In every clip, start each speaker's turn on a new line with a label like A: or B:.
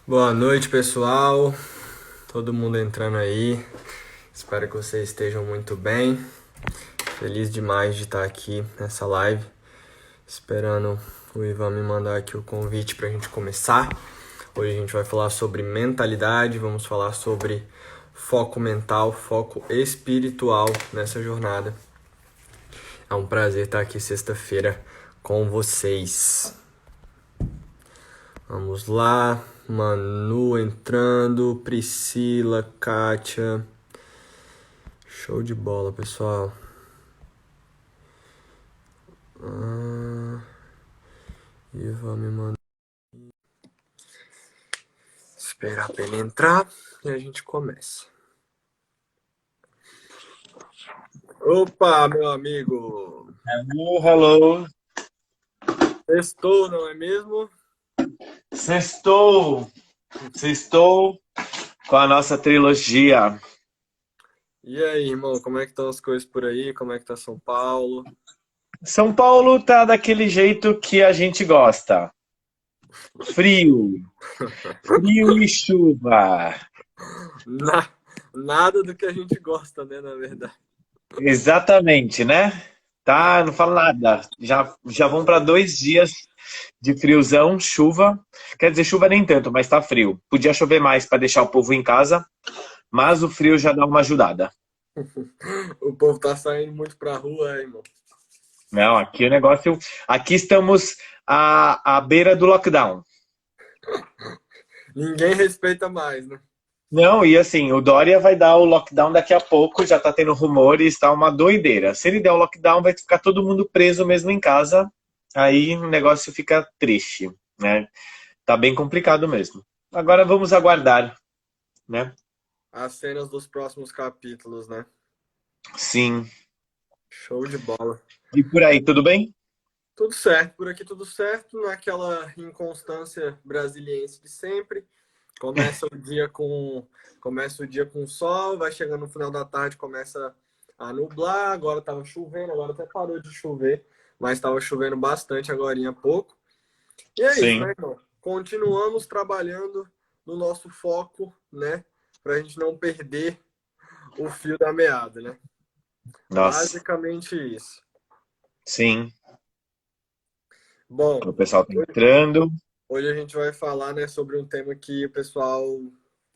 A: Boa noite, pessoal. Todo mundo entrando aí. Espero que vocês estejam muito bem. Feliz demais de estar aqui nessa live. Esperando o Ivan me mandar aqui o convite para a gente começar. Hoje a gente vai falar sobre mentalidade, vamos falar sobre foco mental, foco espiritual nessa jornada. É um prazer estar aqui sexta-feira com vocês. Vamos lá, Manu entrando, Priscila, Kátia. Show de bola, pessoal. Iva me mandar. Esperar pra ele entrar e a gente começa. Opa, meu amigo.
B: Hello, hello.
A: Sextou, não é mesmo?
B: Sextou, sextou com a nossa trilogia.
A: E aí, irmão, como é que estão as coisas por aí? Como é que tá São Paulo?
B: São Paulo tá daquele jeito que a gente gosta. Frio, frio e chuva.
A: Na... Nada do que a gente gosta, né, na verdade.
B: Exatamente, né? Tá, não falo nada. Já vão para 2 dias de friozão, chuva. Quer dizer, chuva nem tanto, mas tá frio. Podia chover mais para deixar o povo em casa, mas o frio já dá uma ajudada.
A: O povo tá saindo muito pra rua, irmão.
B: Não, aqui o negócio. Aqui estamos à beira do lockdown.
A: Ninguém respeita mais, né?
B: Não, e assim, o Dória vai dar o lockdown daqui a pouco, já tá tendo rumores, tá uma doideira. Se ele der o lockdown, vai ficar todo mundo preso mesmo em casa, aí o negócio fica triste, né? Tá bem complicado mesmo. Agora vamos aguardar, né?
A: As cenas dos próximos capítulos, né?
B: Sim.
A: Show de bola.
B: E por aí, tudo bem?
A: Tudo certo, por aqui tudo certo, naquela inconstância brasiliense de sempre. Começa o dia com sol, vai chegando no final da tarde, começa a nublar. Agora estava chovendo, agora até parou de chover, mas estava chovendo bastante agora há pouco. E é isso, né,
B: Sim.
A: irmão? Continuamos trabalhando no nosso foco, né, para a gente não perder o fio da meada, né?
B: Nossa,
A: Basicamente isso.
B: sim.
A: Bom,
B: O pessoal tá entrando.
A: hoje a gente vai falar, né, sobre um tema que o pessoal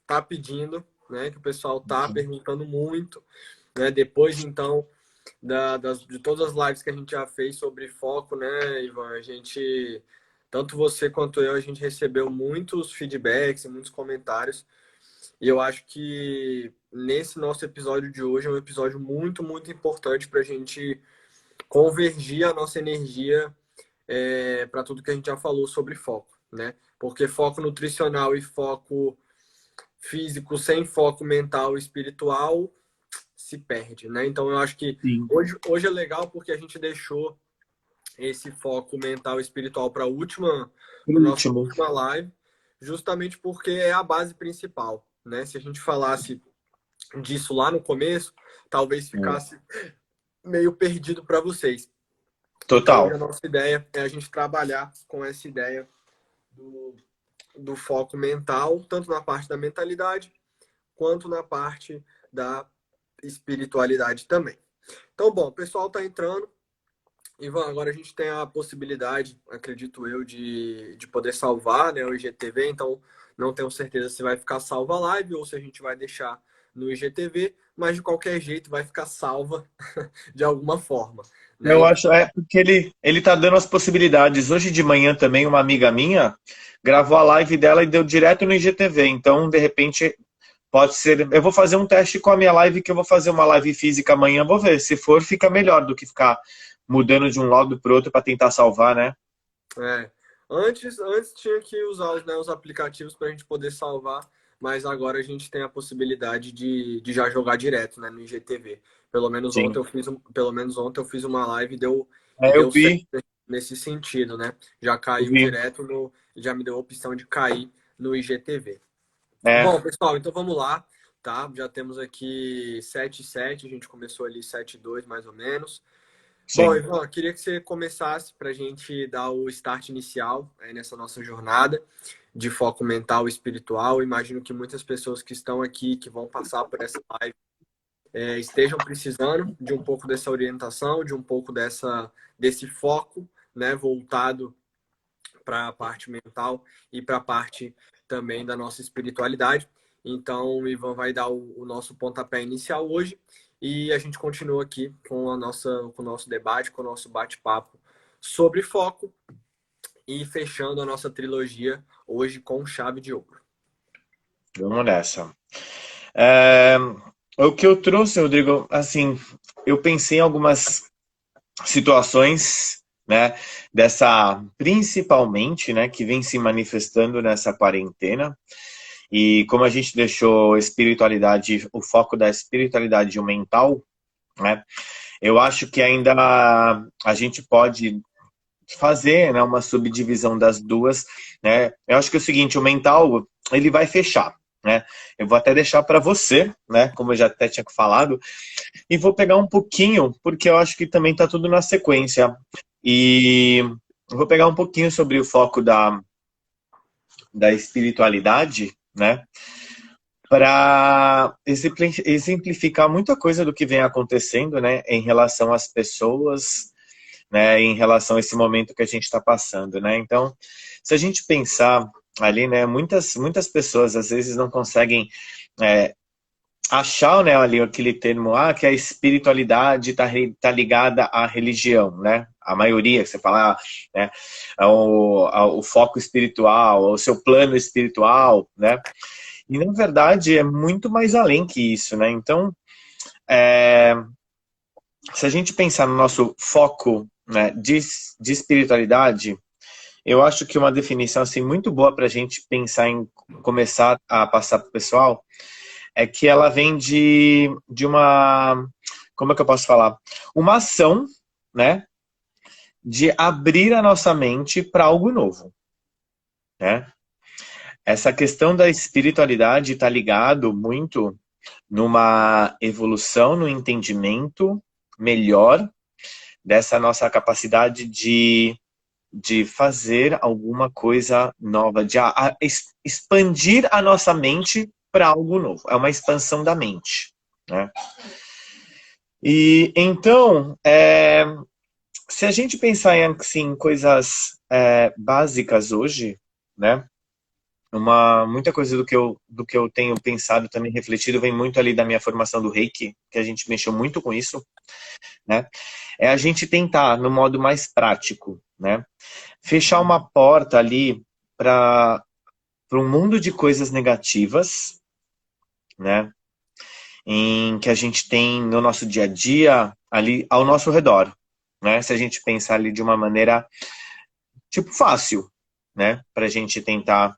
A: tá pedindo, né, que o pessoal tá perguntando muito, né, depois então de todas as lives que a gente já fez sobre foco, né, Ivan, a gente, tanto você quanto eu, a gente recebeu muitos feedbacks e muitos comentários, e eu acho que nesse nosso episódio de hoje é um episódio muito, muito importante para a gente convergir a nossa energia para tudo que a gente já falou sobre foco, né? Porque foco nutricional e foco físico sem foco mental e espiritual se perde, né? Então eu acho que
B: Sim.
A: hoje é legal porque a gente deixou esse foco mental e espiritual
B: Por
A: para nossa
B: último.
A: última live, justamente porque é a base principal, né? Se a gente falasse disso lá no começo, talvez ficasse meio perdido para vocês. Então, hoje
B: Total.
A: a nossa ideia é a gente trabalhar com essa ideia do, do foco mental, tanto na parte da mentalidade, quanto na parte da espiritualidade também. Então, bom, o pessoal está entrando. Ivan, agora a gente tem a possibilidade, acredito eu, de poder salvar, né, o IGTV, então não tenho certeza se vai ficar salva a live ou se a gente vai deixar no IGTV, mas de qualquer jeito vai ficar salva de alguma forma, né?
B: Eu
A: Então,
B: acho, porque ele tá dando as possibilidades. Hoje de manhã também uma amiga minha gravou a live dela e deu direto no IGTV. Então, de repente, pode ser. Eu vou fazer um teste com a minha live, que eu vou fazer uma live física amanhã, vou ver. Se for, fica melhor do que ficar mudando de um lado para o outro para tentar salvar, né?
A: é, antes tinha que usar os aplicativos para a gente poder salvar, mas agora a gente tem a possibilidade de já jogar direto, né, no IGTV.
B: Sim.
A: Pelo menos ontem eu fiz uma live e
B: Eu
A: deu certo
B: vi,
A: nesse sentido, né? Já
B: eu
A: caiu
B: vi.
A: direto já me deu a opção de cair no IGTV.
B: É,
A: Bom, pessoal, então vamos lá, tá? Já temos aqui 7:07, a gente começou ali 7:02 mais ou menos. Bom,
B: Sim.
A: Ivan, eu queria que você começasse para a gente dar o start inicial nessa nossa jornada de foco mental e espiritual. Imagino que muitas pessoas que estão aqui, que vão passar por essa live, estejam precisando de um pouco dessa orientação, de um pouco desse foco, né, voltado para a parte mental e para a parte também da nossa espiritualidade. Então, o Ivan vai dar o nosso pontapé inicial hoje e a gente continua aqui com o nosso debate, com o nosso bate-papo sobre foco e fechando a nossa trilogia hoje com chave de ouro.
B: Vamos nessa. É, o que eu trouxe, Rodrigo, assim, eu pensei em algumas situações, né, principalmente, né, que vem se manifestando nessa quarentena, e como a gente deixou espiritualidade, o foco da espiritualidade e o mental, né, eu acho que ainda a gente pode fazer, né, uma subdivisão das duas, né, eu acho que é o seguinte, o mental, ele vai fechar, né, eu vou até deixar para você, né, como eu já até tinha falado, e vou pegar um pouquinho, porque eu acho que também está tudo na sequência. E vou pegar um pouquinho sobre o foco da espiritualidade, né? Para exemplificar muita coisa do que vem acontecendo, né? Em relação às pessoas, né? Em relação a esse momento que a gente está passando, né? Então, se a gente pensar ali, né? Muitas pessoas às vezes não conseguem achar, né, ali aquele termo, que a espiritualidade tá ligada à religião, né? A maioria, que você fala, né, ao foco espiritual, ao seu plano espiritual, né? E, na verdade, é muito mais além que isso, né? Então, se a gente pensar no nosso foco, né, de espiritualidade, eu acho que uma definição, assim, muito boa para a gente pensar em começar a passar para o pessoal é que ela vem de uma, como é que eu posso falar? Uma ação, né, de abrir a nossa mente para algo novo, né? Essa questão da espiritualidade está ligado muito numa evolução, no entendimento melhor dessa nossa capacidade de fazer alguma coisa nova, de expandir a nossa mente para algo novo. É uma expansão da mente, né? E então, se a gente pensar em assim, coisas básicas hoje, né? Muita coisa do que eu tenho pensado, também refletido, vem muito ali da minha formação do Reiki, que a gente mexeu muito com isso, né? É a gente tentar, no modo mais prático, né? Fechar uma porta ali para um mundo de coisas negativas, né? Em que a gente tem no nosso dia a dia, ali ao nosso redor, né? Se a gente pensar ali de uma maneira, tipo, fácil, né? Para a gente tentar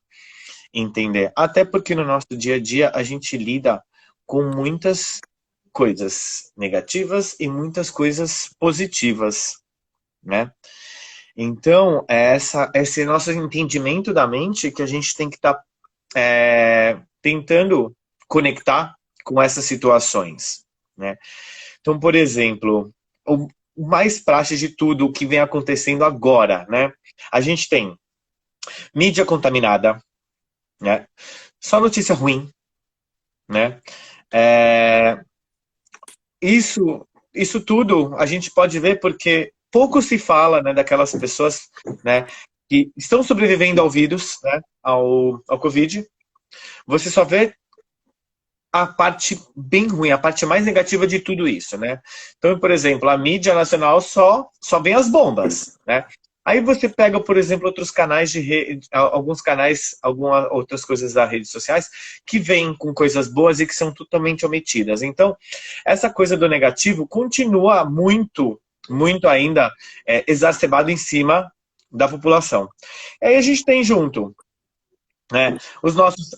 B: entender. Até porque no nosso dia a dia a gente lida com muitas coisas negativas e muitas coisas positivas, né? Então, esse nosso entendimento da mente que a gente tem que estar tentando conectar com essas situações, né? Então, por exemplo, o mais prático de tudo, o que vem acontecendo agora, né? A gente tem mídia contaminada, né? Só notícia ruim, né? É, isso tudo a gente pode ver porque pouco se fala, né, daquelas pessoas, né, que estão sobrevivendo ao vírus, né, ao Covid. Você só vê a parte bem ruim, a parte mais negativa de tudo isso, né? Então, por exemplo, a mídia nacional só vê as bombas, né? Aí você pega, por exemplo, outros canais de rede, alguns canais, algumas outras coisas das redes sociais que vêm com coisas boas e que são totalmente omitidas. Então, essa coisa do negativo continua muito, muito ainda exacerbado em cima da população. Aí a gente tem junto, né, os nossos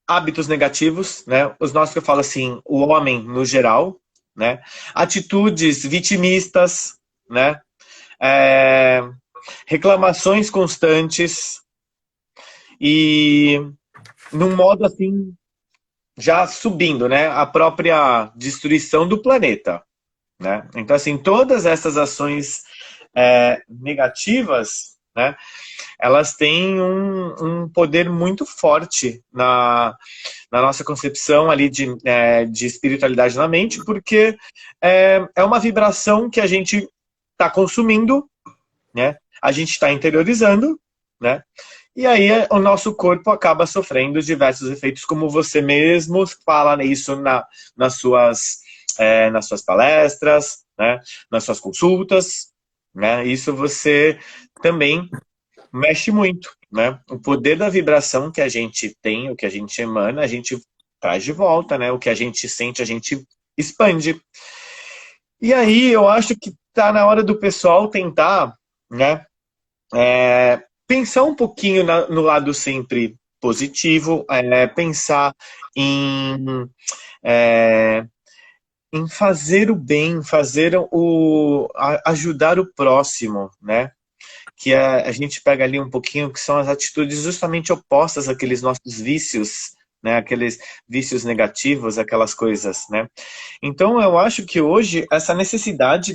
B: hábitos negativos, né? Os nossos que eu falo assim, o homem no geral, né? Atitudes vitimistas, né? É, reclamações constantes e num modo assim já subindo, né? A própria destruição do planeta, né? Então, assim, todas essas ações negativas, né, elas têm um poder muito forte na nossa concepção ali de espiritualidade na mente, porque é uma vibração que a gente está consumindo, né? A gente está interiorizando, né? E aí o nosso corpo acaba sofrendo diversos efeitos, como você mesmo fala isso nas suas palestras, né? Nas suas consultas, né? Isso você também mexe muito, né? O poder da vibração que a gente tem, o que a gente emana, a gente traz de volta, né? O que a gente sente, a gente expande. E aí eu acho que tá na hora do pessoal tentar, né? Pensar um pouquinho no lado sempre positivo, pensar em, é, em fazer o bem, ajudar o próximo, né? Que a gente pega ali um pouquinho, que são as atitudes justamente opostas àqueles nossos vícios, né? Aqueles vícios negativos, aquelas coisas, né? Então, eu acho que hoje, essa necessidade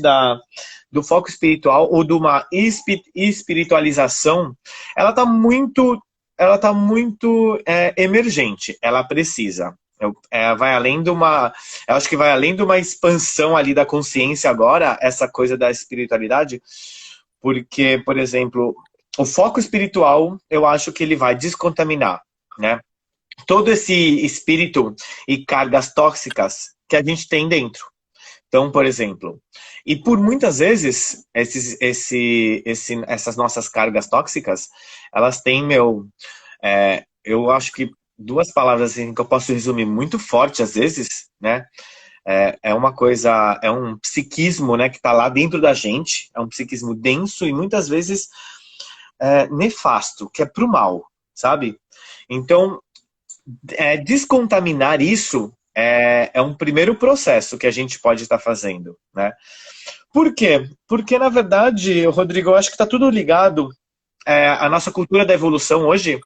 B: do foco espiritual ou de uma espiritualização, ela tá muito emergente, ela precisa. Vai além de eu acho que vai além de uma expansão ali da consciência agora, essa coisa da espiritualidade, porque, por exemplo, o foco espiritual, eu acho que ele vai descontaminar, né? Todo esse espírito e cargas tóxicas que a gente tem dentro. Então, por exemplo, e por muitas vezes, essas nossas cargas tóxicas, elas têm, eu acho que duas palavras assim, que eu posso resumir muito forte às vezes, né? É uma coisa, é um psiquismo, né, que está lá dentro da gente, é um psiquismo denso e muitas vezes nefasto, que é pro mal, sabe? Então, descontaminar isso é um primeiro processo que a gente pode estar fazendo, né? Por quê? Porque, na verdade, Rodrigo, eu acho que está tudo ligado à nossa cultura da evolução hoje,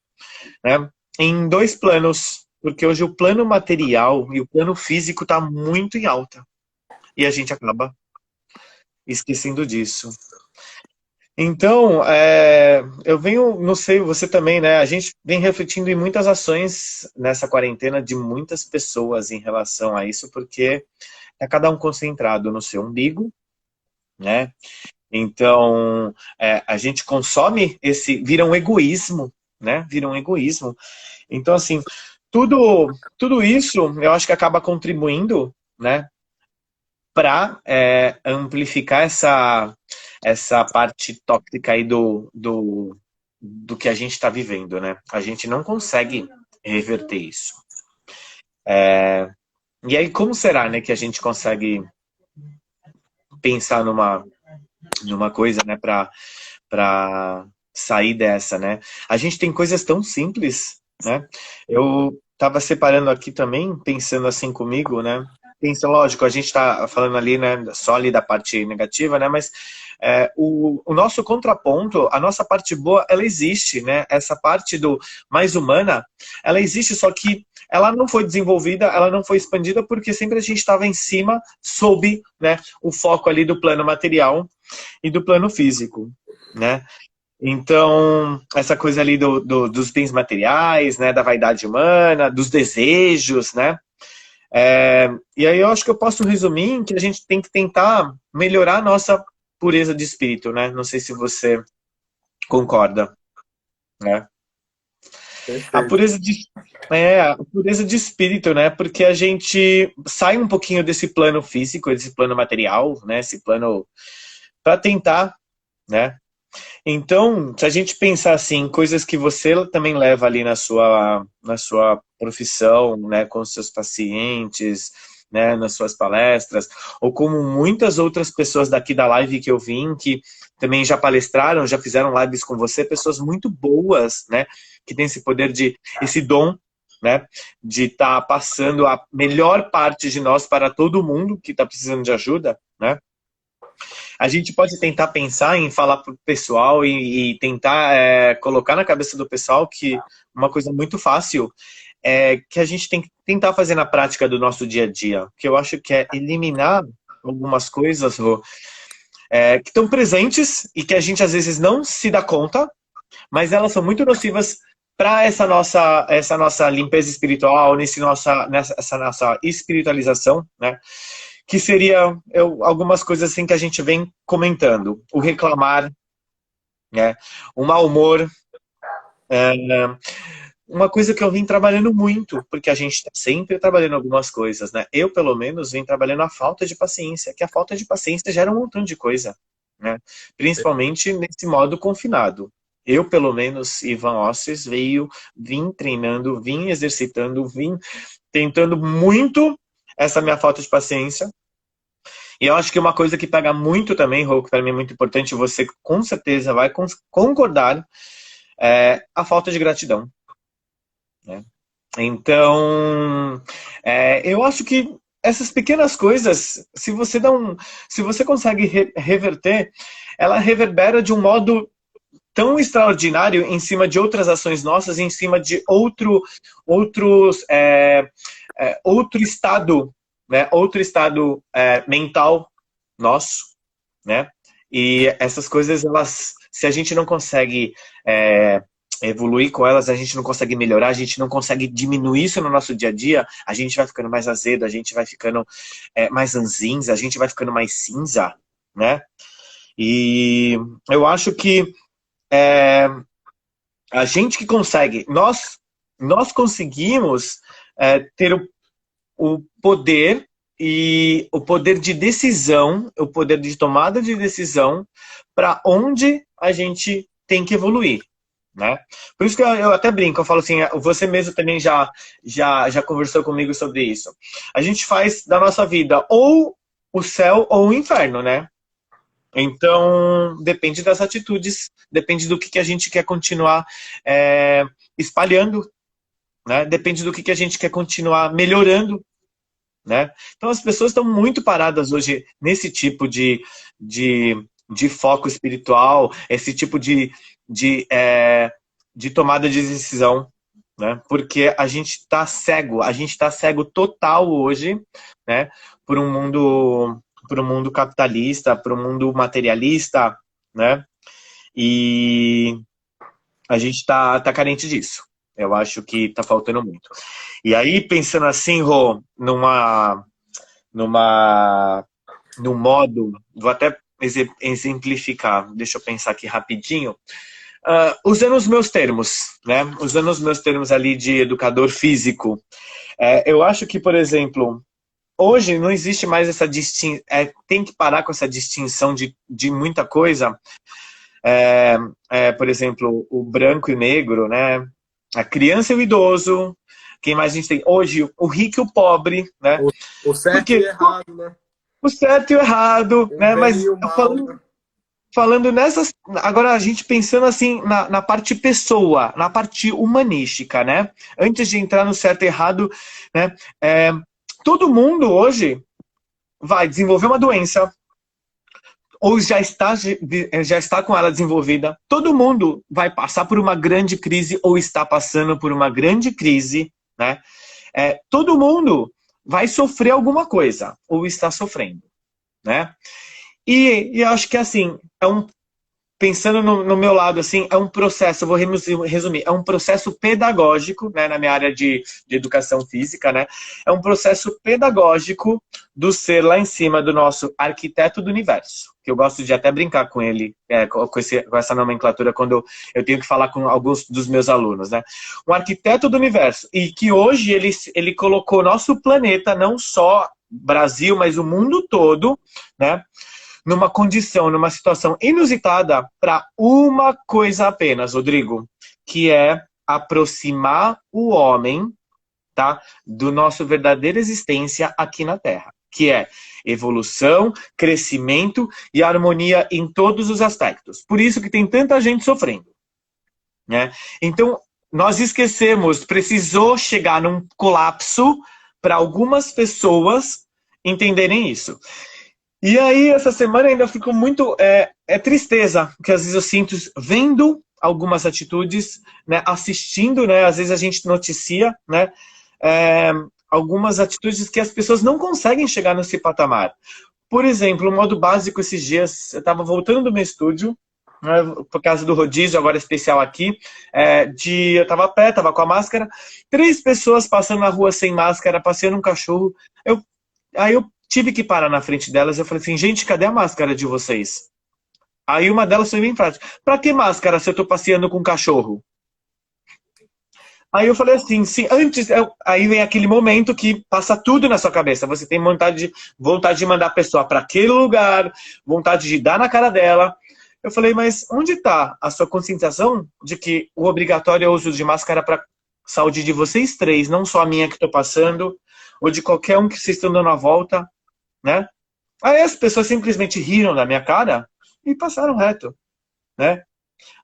B: né, em dois planos. Porque hoje o plano material e o plano físico está muito em alta. E a gente acaba esquecendo disso. Então, eu venho, não sei, você também, né? A gente vem refletindo em muitas ações nessa quarentena de muitas pessoas em relação a isso, porque é cada um concentrado no seu umbigo, né? Então, a gente consome vira um egoísmo, né? Vira um egoísmo. Então, assim, tudo isso eu acho que acaba contribuindo, né? Para amplificar essa parte tóxica aí do que a gente está vivendo, né? A gente não consegue reverter isso. E aí, como será, né, que a gente consegue pensar numa coisa, né, para sair dessa, né? A gente tem coisas tão simples, né? Eu estava separando aqui também, pensando assim comigo, né? Pensa, lógico, a gente está falando ali, né, só ali da parte negativa, né? Mas o nosso contraponto, a nossa parte boa, ela existe, né? Essa parte do mais humana, ela existe, só que ela não foi desenvolvida, ela não foi expandida, porque sempre a gente estava em cima, sob, né, o foco ali do plano material e do plano físico, né? Então, essa coisa ali dos bens materiais, né, da vaidade humana, dos desejos, né? E aí eu acho que eu posso resumir em que a gente tem que tentar melhorar a nossa pureza de espírito, né? Não sei se você concorda, né? A
A: Perfeito.
B: pureza a pureza de espírito, né? Porque a gente sai um pouquinho desse plano físico, desse plano material, né? Esse plano para tentar, né? Então, se a gente pensar assim, coisas que você também leva ali na sua profissão, né, com os seus pacientes, né, nas suas palestras, ou como muitas outras pessoas daqui da live que eu vim, que também já palestraram, já fizeram lives com você, pessoas muito boas, né, que têm esse poder esse dom, né, de estar passando a melhor parte de nós para todo mundo que está precisando de ajuda, né? A gente pode tentar pensar em falar para o pessoal e tentar colocar na cabeça do pessoal que uma coisa muito fácil é que a gente tem que tentar fazer na prática do nosso dia a dia, que eu acho que é eliminar algumas coisas, Rô, que estão presentes e que a gente às vezes não se dá conta, mas elas são muito nocivas para essa nossa limpeza espiritual, nessa nossa espiritualização, né? Que seria algumas coisas assim que a gente vem comentando. O reclamar, né? O mau humor. É, uma coisa que eu vim trabalhando muito, porque a gente está sempre trabalhando algumas coisas, né? Eu, pelo menos, vim trabalhando a falta de paciência, que a falta de paciência gera um montão de coisa, né? Principalmente nesse modo confinado. Eu, pelo menos, Ivan Osses, vim treinando, vim exercitando, vim tentando muito essa minha falta de paciência. E eu acho que uma coisa que pega muito também, Rô, que para mim é muito importante, você com certeza vai concordar, é a falta de gratidão, né? Então, eu acho que essas pequenas coisas, se você consegue reverter, ela reverbera de um modo tão extraordinário em cima de outras ações nossas, em cima de outro estado, né? Outro estado mental nosso, né? E essas coisas, se a gente não consegue evoluir com elas, a gente não consegue melhorar, a gente não consegue diminuir isso no nosso dia a dia, a gente vai ficando mais azedo, a gente vai ficando mais ranzinza, a gente vai ficando mais cinza, né? E eu acho que a gente que consegue, nós conseguimos ter o poder e o poder de decisão, o poder de tomada de decisão para onde a gente tem que evoluir, né? Por isso que eu até brinco, eu falo assim, você mesmo também já conversou comigo sobre isso. A gente faz da nossa vida ou o céu ou o inferno, né? Então, depende das atitudes, depende do que a gente quer continuar espalhando, né? Depende do que a gente quer continuar melhorando, né? Então, as pessoas estão muito paradas hoje nesse tipo de foco espiritual, esse tipo de tomada de decisão, né? Porque a gente está cego total hoje, né? Por um mundo capitalista, por um mundo materialista, né? E a gente está carente disso. Eu acho que está faltando muito. E aí, pensando assim, Rô, num modo, vou até exemplificar, deixa eu pensar aqui rapidinho, usando os meus termos, né? Usando os meus termos ali de educador físico. Eu acho que, por exemplo, hoje não existe mais essa distinção, tem que parar com essa distinção de muita coisa. Por exemplo, o branco e o negro, né? A criança e o idoso. Quem mais a gente tem? Hoje, o rico e o pobre, né?
A: O certo
B: Porque,
A: e o errado, né?
B: o certo e o errado,
A: O
B: né?
A: bem
B: Mas
A: e o mal, né?
B: falando nessas... Agora, a gente pensando assim na parte pessoa, na parte humanística, né? Antes de entrar no certo e errado, né? Todo mundo hoje vai desenvolver uma doença, ou já está com ela desenvolvida. Todo mundo vai passar por uma grande crise, ou está passando por uma grande crise, né? Todo mundo vai sofrer alguma coisa, ou está sofrendo, né? E eu acho que assim, pensando no meu lado, assim, é um processo, eu vou resumir, é um processo pedagógico, né, na minha área de educação física, né? É um processo pedagógico do ser lá em cima do nosso arquiteto do universo, que eu gosto de até brincar com ele, com essa nomenclatura, quando eu tenho que falar com alguns dos meus alunos, né? Um arquiteto do universo, e que hoje ele colocou nosso planeta, não só Brasil, mas o mundo todo, né? Numa condição, numa situação inusitada para uma coisa apenas, Rodrigo, que é aproximar o homem, tá, do nosso verdadeira existência aqui na Terra, que é evolução, crescimento e harmonia em todos os aspectos. Por isso que tem tanta gente sofrendo, né? Então, nós esquecemos, precisou chegar num colapso para algumas pessoas entenderem isso. E aí, essa semana ainda ficou muito... tristeza, que às vezes eu sinto vendo algumas atitudes, né, assistindo, né, às vezes a gente noticia, né, algumas atitudes que as pessoas não conseguem chegar nesse patamar. Por exemplo, um modo básico esses dias, eu estava voltando do meu estúdio, né, por causa do rodízio, agora especial aqui, eu estava a pé, estava com a máscara, 3 pessoas passando na rua sem máscara, passeando um cachorro. Aí eu tive que parar na frente delas, eu falei assim, gente, cadê a máscara de vocês? Aí uma delas foi bem prática. Pra que máscara se eu tô passeando com um cachorro? Aí eu falei assim, sim, aí vem aquele momento que passa tudo na sua cabeça. Você tem vontade de mandar a pessoa para aquele lugar, vontade de dar na cara dela. Eu falei, mas onde está a sua conscientização de que o obrigatório é o uso de máscara para saúde de vocês 3, não só a minha que estou passando, ou de qualquer um que vocês estão dando a volta, né? Aí as pessoas simplesmente riram da minha cara e passaram reto, né?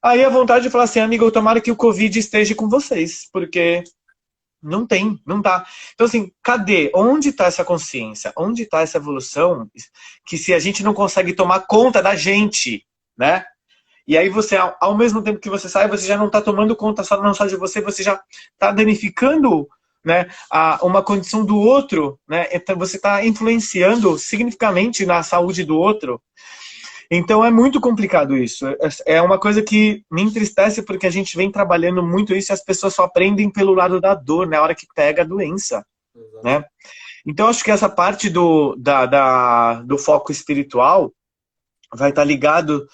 B: Aí a vontade de falar assim, amigo, tomara que o Covid esteja com vocês, porque não tá. Então assim, cadê? Onde está essa consciência? Onde está essa evolução? Que se a gente não consegue tomar conta da gente, né? E aí você, ao mesmo tempo que você sai, você já não está tomando conta não só de você, você já está danificando, né, uma condição do outro, né? Então você está influenciando significativamente na saúde do outro. Então é muito complicado isso. É uma coisa que me entristece porque a gente vem trabalhando muito isso e as pessoas só aprendem pelo lado da dor, na hora que pega a doença, né? Então acho que essa parte do foco espiritual vai estar ligado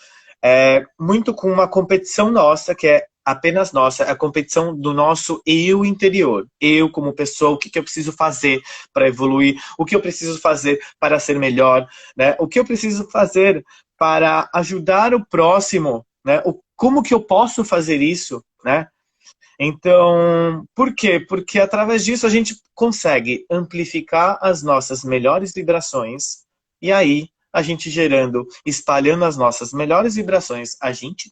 B: muito com uma competição nossa, que é apenas nossa, a competição do nosso eu interior. Eu como pessoa, o que eu preciso fazer para evoluir, o que eu preciso fazer para ser melhor, né? O que eu preciso fazer para ajudar o próximo, né? Como que eu posso fazer isso, né? Então, por quê? Porque através disso a gente consegue amplificar as nossas melhores vibrações e aí a gente espalhando as nossas melhores vibrações, a gente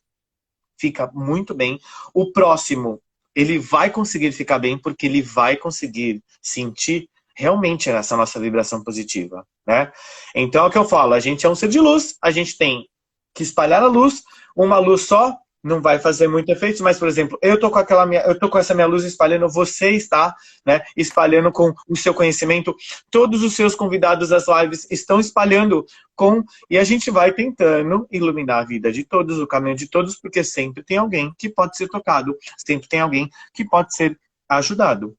B: fica muito bem. O próximo, ele vai conseguir ficar bem porque ele vai conseguir sentir realmente essa nossa vibração positiva, né? Então é o que eu falo, a gente é um ser de luz, a gente tem que espalhar a luz, uma luz só não vai fazer muito efeito, mas, por exemplo, eu tô com essa minha luz espalhando, você está, né, espalhando com o seu conhecimento, todos os seus convidados das lives estão espalhando e a gente vai tentando iluminar a vida de todos, o caminho de todos, porque sempre tem alguém que pode ser tocado, sempre tem alguém que pode ser ajudado.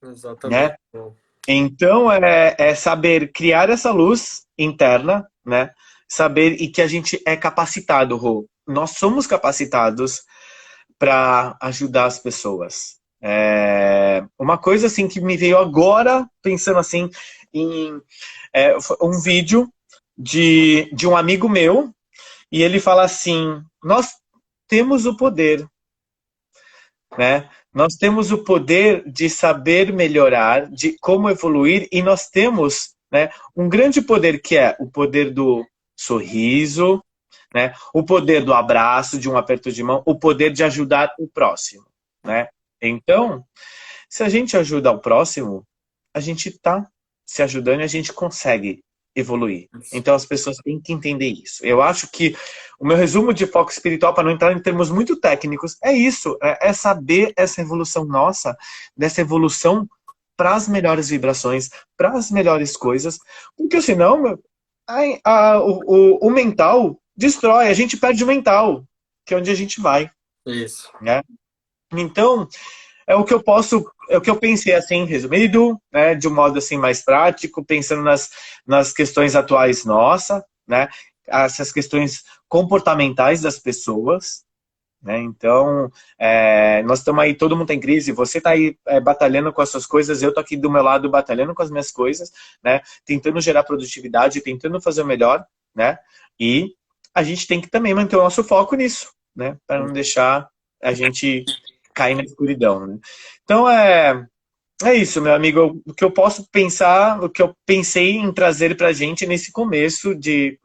A: Exatamente.
B: Né? Então, é saber criar essa luz interna, né? Saber e que a gente é capacitado, Rô. Nós somos capacitados para ajudar as pessoas. Uma coisa assim que me veio agora, pensando assim, em um vídeo de um amigo meu, e ele fala assim, nós temos o poder, né? Nós temos o poder de saber melhorar, de como evoluir, e nós temos, né, um grande poder que é o poder do sorriso, né, o poder do abraço, de um aperto de mão, o poder de ajudar o próximo, né? Então, se a gente ajuda o próximo, a gente está se ajudando e a gente consegue evoluir. Então as pessoas têm que entender isso. Eu acho que o meu resumo de foco espiritual, para não entrar em termos muito técnicos, é isso. É saber essa evolução nossa, dessa evolução para as melhores vibrações, para as melhores coisas. Porque senão o mental destrói, a gente perde o mental, que é onde a gente vai.
A: Isso.
B: Né? Então, é o que eu pensei assim, resumido, né, de um modo assim mais prático, pensando nas questões atuais nossa, né, essas questões comportamentais das pessoas, né, então, nós estamos aí, todo mundo tem crise, você está aí batalhando com as suas coisas, eu estou aqui do meu lado batalhando com as minhas coisas, né, tentando gerar produtividade, tentando fazer o melhor, né, e a gente tem que também manter o nosso foco nisso, né, para não deixar a gente cair na escuridão, né? Então é isso, meu amigo. O que eu posso pensar, o que eu pensei em trazer pra gente nesse começo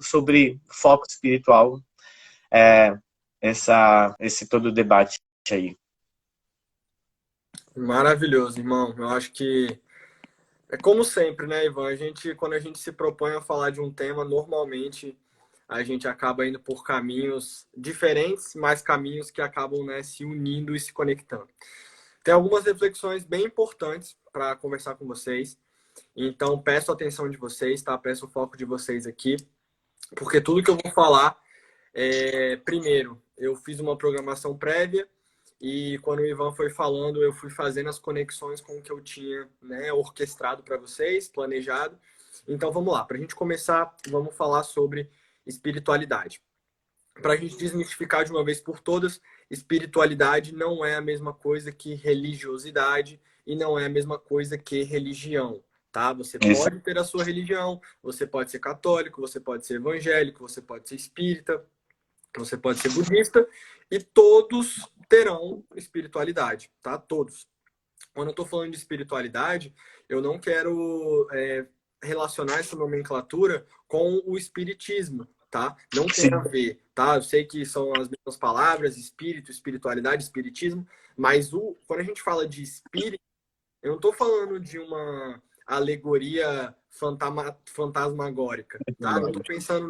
B: sobre foco espiritual, é esse todo o debate aí.
A: Maravilhoso, irmão. Eu acho que é como sempre, né, Ivan? Quando a gente se propõe a falar de um tema, normalmente a gente acaba indo por caminhos diferentes, mas caminhos que acabam, né, se unindo e se conectando. Tem algumas reflexões bem importantes para conversar com vocês. Então, peço a atenção de vocês, tá? Peço o foco de vocês aqui, porque tudo que eu vou falar, primeiro, eu fiz uma programação prévia e quando o Ivan foi falando, eu fui fazendo as conexões com o que eu tinha, né, orquestrado para vocês, planejado. Então, vamos lá. Para a gente começar, vamos falar sobre espiritualidade. Para a gente desmistificar de uma vez por todas, espiritualidade não é a mesma coisa que religiosidade e não é a mesma coisa que religião, tá? Você
B: Isso.
A: pode ter a sua religião, você pode ser católico, você pode ser evangélico, você pode ser espírita, você pode ser budista e todos terão espiritualidade, tá? Todos. Quando eu estou falando de espiritualidade, eu não quero relacionar essa nomenclatura com o espiritismo, tá? Não tem a
B: Sim.
A: ver, tá? Eu sei que são as mesmas palavras, espírito, espiritualidade, espiritismo, mas quando a gente fala de espírito, eu não estou falando de uma alegoria fantasmagórica, tá? Não estou pensando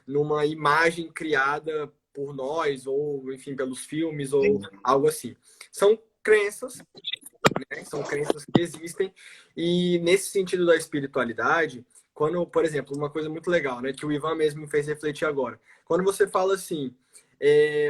A: numa imagem criada por nós, ou, enfim, pelos filmes, ou algo assim. São crenças, né? São crenças que existem, e nesse sentido da espiritualidade, quando, por exemplo, uma coisa muito legal, né, que o Ivan mesmo me fez refletir agora, quando você fala assim,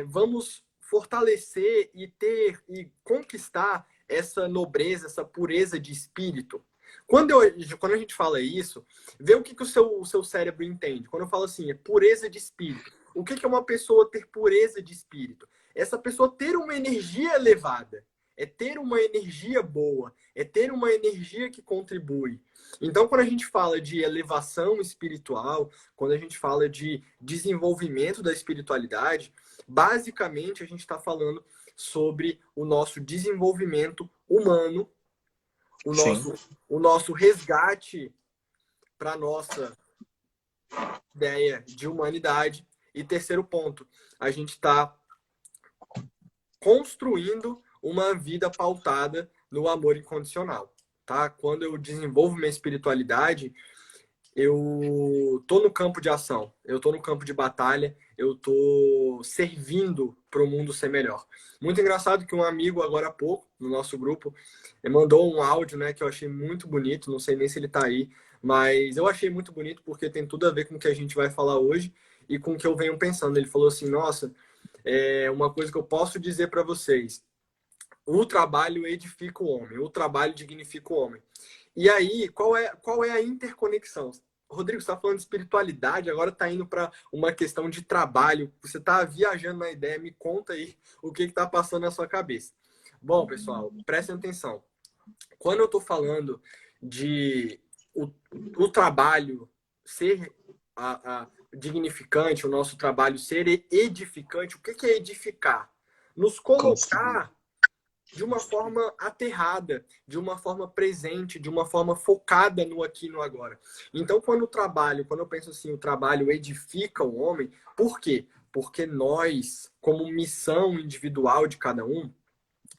A: vamos fortalecer e ter e conquistar essa nobreza, essa pureza de espírito. Quando a gente fala isso, vê o que o seu cérebro entende. Quando eu falo assim, é pureza de espírito. O que é uma pessoa ter pureza de espírito? Essa pessoa ter uma energia elevada, é ter uma energia boa, é ter uma energia que contribui. Então, quando a gente fala de elevação espiritual, quando a gente fala de desenvolvimento da espiritualidade, basicamente a gente está falando sobre o nosso desenvolvimento humano, o nosso resgate para a nossa ideia de humanidade. E terceiro ponto, a gente está construindo uma vida pautada no amor incondicional, tá? Quando eu desenvolvo minha espiritualidade, eu tô no campo de ação, eu tô no campo de batalha, eu tô servindo para o mundo ser melhor. Muito engraçado que um amigo agora há pouco no nosso grupo mandou um áudio, né, que eu achei muito bonito, não sei nem se ele tá aí, mas eu achei muito bonito porque tem tudo a ver com o que a gente vai falar hoje e com o que eu venho pensando. Ele falou assim: "Nossa, uma coisa que eu posso dizer para vocês, o trabalho edifica o homem, o trabalho dignifica o homem." E aí, qual é a interconexão? Rodrigo, você está falando de espiritualidade, agora está indo para uma questão de trabalho. Você está viajando na ideia, me conta aí o que está passando na sua cabeça. Bom, pessoal, prestem atenção. Quando eu estou falando de o trabalho ser dignificante, o nosso trabalho ser edificante, o que é edificar? Nos colocar de uma forma aterrada, de uma forma presente, de uma forma focada no aqui e no agora. Então, quando eu penso assim, o trabalho edifica o homem, por quê? Porque nós, como missão individual de cada um,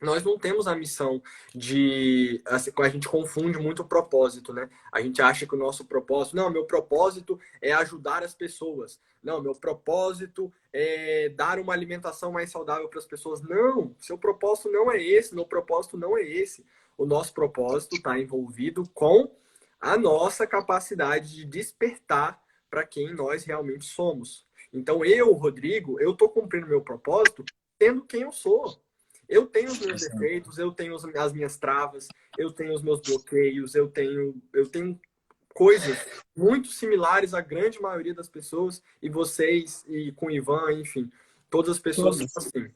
A: nós não temos a missão de... Assim, a gente confunde muito o propósito, né? A gente acha que o nosso propósito... Não, meu propósito é ajudar as pessoas. Não, meu propósito é dar uma alimentação mais saudável para as pessoas. Não, seu propósito não é esse. Meu propósito não é esse. O nosso propósito está envolvido com a nossa capacidade de despertar para quem nós realmente somos. Então, eu, Rodrigo, eu estou cumprindo meu propósito sendo quem eu sou. Eu tenho os meus defeitos, eu tenho as minhas travas, eu tenho os meus bloqueios, eu tenho coisas muito similares à grande maioria das pessoas, e vocês, e com o Ivan, enfim, todas as pessoas são assim.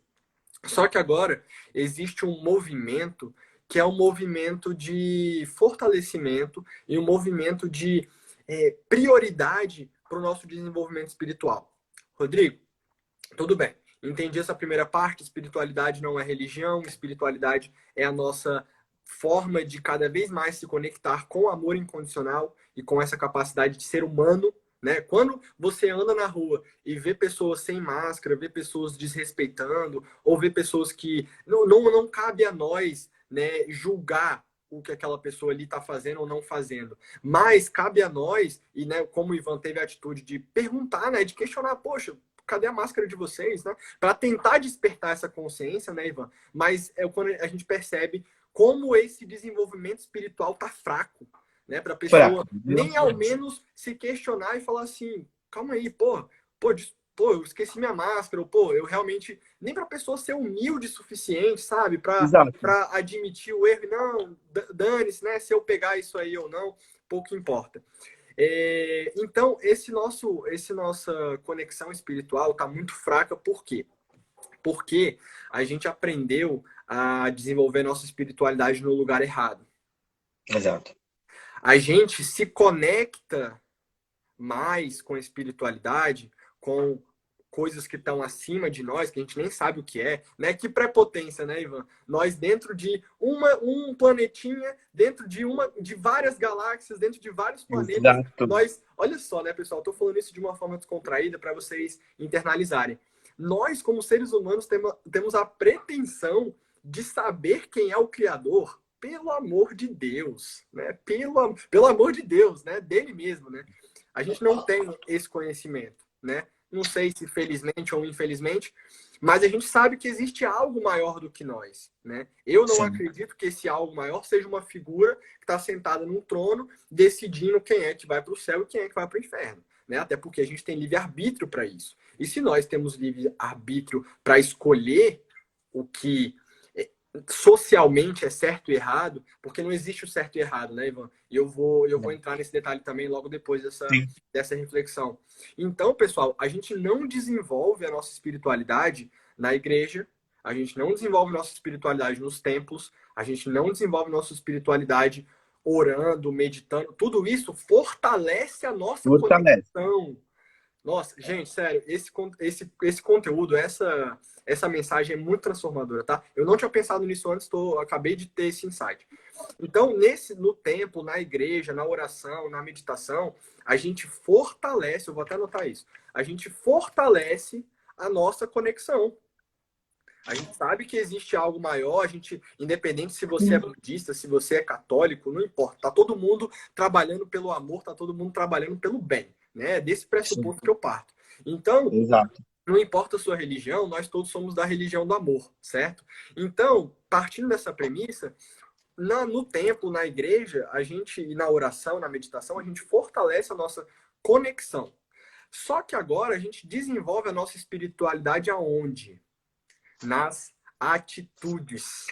A: Só que agora existe um movimento que é um movimento de fortalecimento e um movimento de prioridade para o nosso desenvolvimento espiritual. Rodrigo, tudo bem. Entendi essa primeira parte. Espiritualidade não é religião. Espiritualidade é a nossa forma de cada vez mais se conectar com o amor incondicional e com essa capacidade de ser humano, né? Quando você anda na rua e vê pessoas sem máscara, vê pessoas desrespeitando, ou vê pessoas que não cabe a nós, né, julgar o que aquela pessoa ali está fazendo ou não fazendo. Mas cabe a nós, e né, como o Ivan teve a atitude de perguntar, né, de questionar, poxa, cadê a máscara de vocês, né? Para tentar despertar essa consciência, né, Ivan? Mas é quando a gente percebe como esse desenvolvimento espiritual tá fraco, né? Para a pessoa
B: Fraco.
A: nem ao menos se questionar e falar assim, calma aí, pô, eu esqueci minha máscara, ou, pô, eu realmente... Nem para a pessoa ser humilde o suficiente, sabe? Para
B: Exato.
A: admitir o erro. Não, dane-se, né? Se eu pegar isso aí ou não, pouco importa. Então, esse nossa conexão espiritual está muito fraca. Por quê? Porque a gente aprendeu a desenvolver nossa espiritualidade no lugar errado.
B: Exato.
A: A gente se conecta mais com a espiritualidade, com coisas que estão acima de nós, que a gente nem sabe o que é, né? Que prepotência, né, Ivan? Nós dentro de um planetinha, dentro de várias galáxias, dentro de vários planetas,
B: Exato.
A: nós, olha só, né, pessoal, estou falando isso de uma forma descontraída para vocês internalizarem. Nós, como seres humanos, temos a pretensão de saber quem é o Criador, pelo amor de Deus, né? Pelo amor de Deus, né? Dele mesmo, né? A gente não tem esse conhecimento, né? Não sei se felizmente ou infelizmente, mas a gente sabe que existe algo maior do que nós, né? Eu não
B: Sim.
A: acredito que esse algo maior seja uma figura que está sentada num trono decidindo quem é que vai para o céu e quem é que vai para o inferno, né? Até porque a gente tem livre-arbítrio para isso. E se nós temos livre-arbítrio para escolher o que socialmente é certo e errado, porque não existe o certo e errado, né, Ivan? E eu vou entrar nesse detalhe também logo depois dessa reflexão. Então, pessoal, a gente não desenvolve a nossa espiritualidade na igreja, a gente não desenvolve nossa espiritualidade nos templos, a gente não desenvolve nossa espiritualidade orando, meditando. Tudo isso fortalece a nossa conexão. Nossa, gente, sério, esse conteúdo, essa mensagem é muito transformadora, tá? Eu não tinha pensado nisso antes, acabei de ter esse insight. Então, no templo, na igreja, na oração, na meditação, a gente fortalece, eu vou até anotar isso, a gente fortalece a nossa conexão. A gente sabe que existe algo maior, independente se você é budista, se você é católico, não importa. Tá todo mundo trabalhando pelo amor, tá todo mundo trabalhando pelo bem, né? É desse pressuposto que eu parto. Então,
B: Exato.
A: não importa a sua religião, nós todos somos da religião do amor, certo? Então, partindo dessa premissa, no templo, na igreja, e na oração, na meditação, a gente fortalece a nossa conexão. Só que agora a gente desenvolve a nossa espiritualidade aonde? Nas atitudes.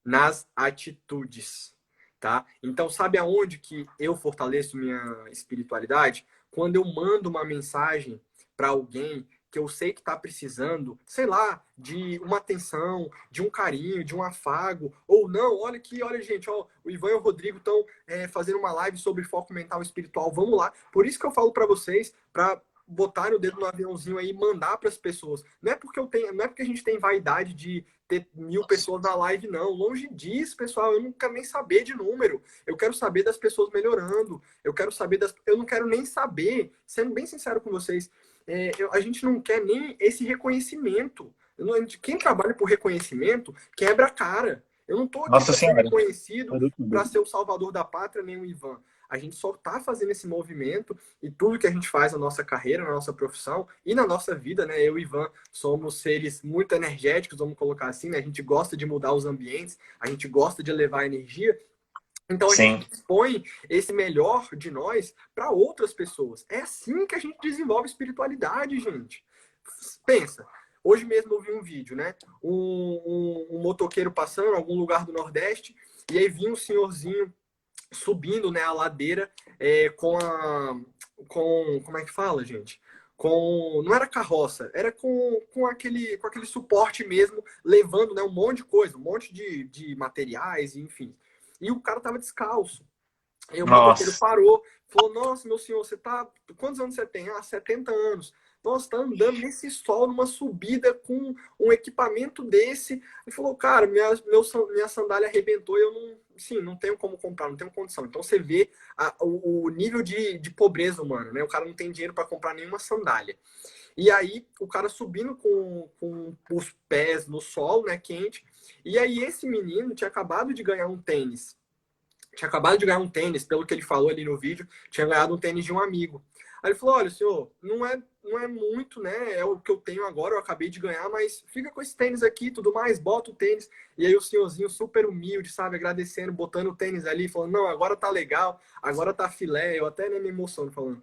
A: Nas atitudes, tá? Então, sabe aonde que eu fortaleço minha espiritualidade? Quando eu mando uma mensagem para alguém que eu sei que está precisando, sei lá, de uma atenção, de um carinho, de um afago, ou não, olha aqui, olha gente, ó, o Ivan e o Rodrigo estão fazendo uma live sobre foco mental espiritual, vamos lá. Por isso que eu falo para vocês, para botar o dedo no aviãozinho aí e mandar para as pessoas. Não é porque a gente tem vaidade de ter 1000 pessoas na live, não. Longe disso, pessoal. Eu não quero nem saber de número. Eu quero saber das pessoas melhorando. Eu não quero nem saber, sendo bem sincero com vocês, a gente não quer nem esse reconhecimento. Quem trabalha por reconhecimento quebra a cara. Eu não estou aqui para ser reconhecido, para ser o salvador da pátria, nem o Ivan. A gente só está fazendo esse movimento e tudo que a gente faz na nossa carreira, na nossa profissão e na nossa vida, né? Eu e Ivan somos seres muito energéticos, vamos colocar assim, né? A gente gosta de mudar os ambientes, a gente gosta de elevar a energia. Então a gente expõe esse melhor de nós para outras pessoas. É assim que a gente desenvolve espiritualidade, gente. Pensa. Hoje mesmo eu vi um vídeo, né? Um motoqueiro passando em algum lugar do Nordeste e aí vinha um senhorzinho subindo, né, a ladeira como é que fala, gente? Não era carroça, era com aquele suporte mesmo, levando, né, um monte de coisa, um monte de materiais, enfim. E o cara tava descalço. E o motoqueiro parou, falou, nossa, meu senhor, quantos anos você tem? 70 anos. Nossa, tá andando nesse sol, numa subida com um equipamento desse. Ele falou, cara, minha sandália arrebentou e eu não tenho como comprar, não tenho condição. Então você vê o nível de pobreza humana, né? O cara não tem dinheiro para comprar nenhuma sandália. E aí o cara subindo com os pés no sol, né, quente. E aí esse menino tinha acabado de ganhar um tênis. Pelo que ele falou ali no vídeo, tinha ganhado um tênis de um amigo. Aí ele falou, olha, senhor, não é muito, né? É o que eu tenho agora, eu acabei de ganhar, mas fica com esse tênis aqui e tudo mais, bota o tênis. E aí o senhorzinho super humilde, sabe, agradecendo, botando o tênis ali, falando, não, agora tá legal, agora tá filé, eu até nem me emociono falando.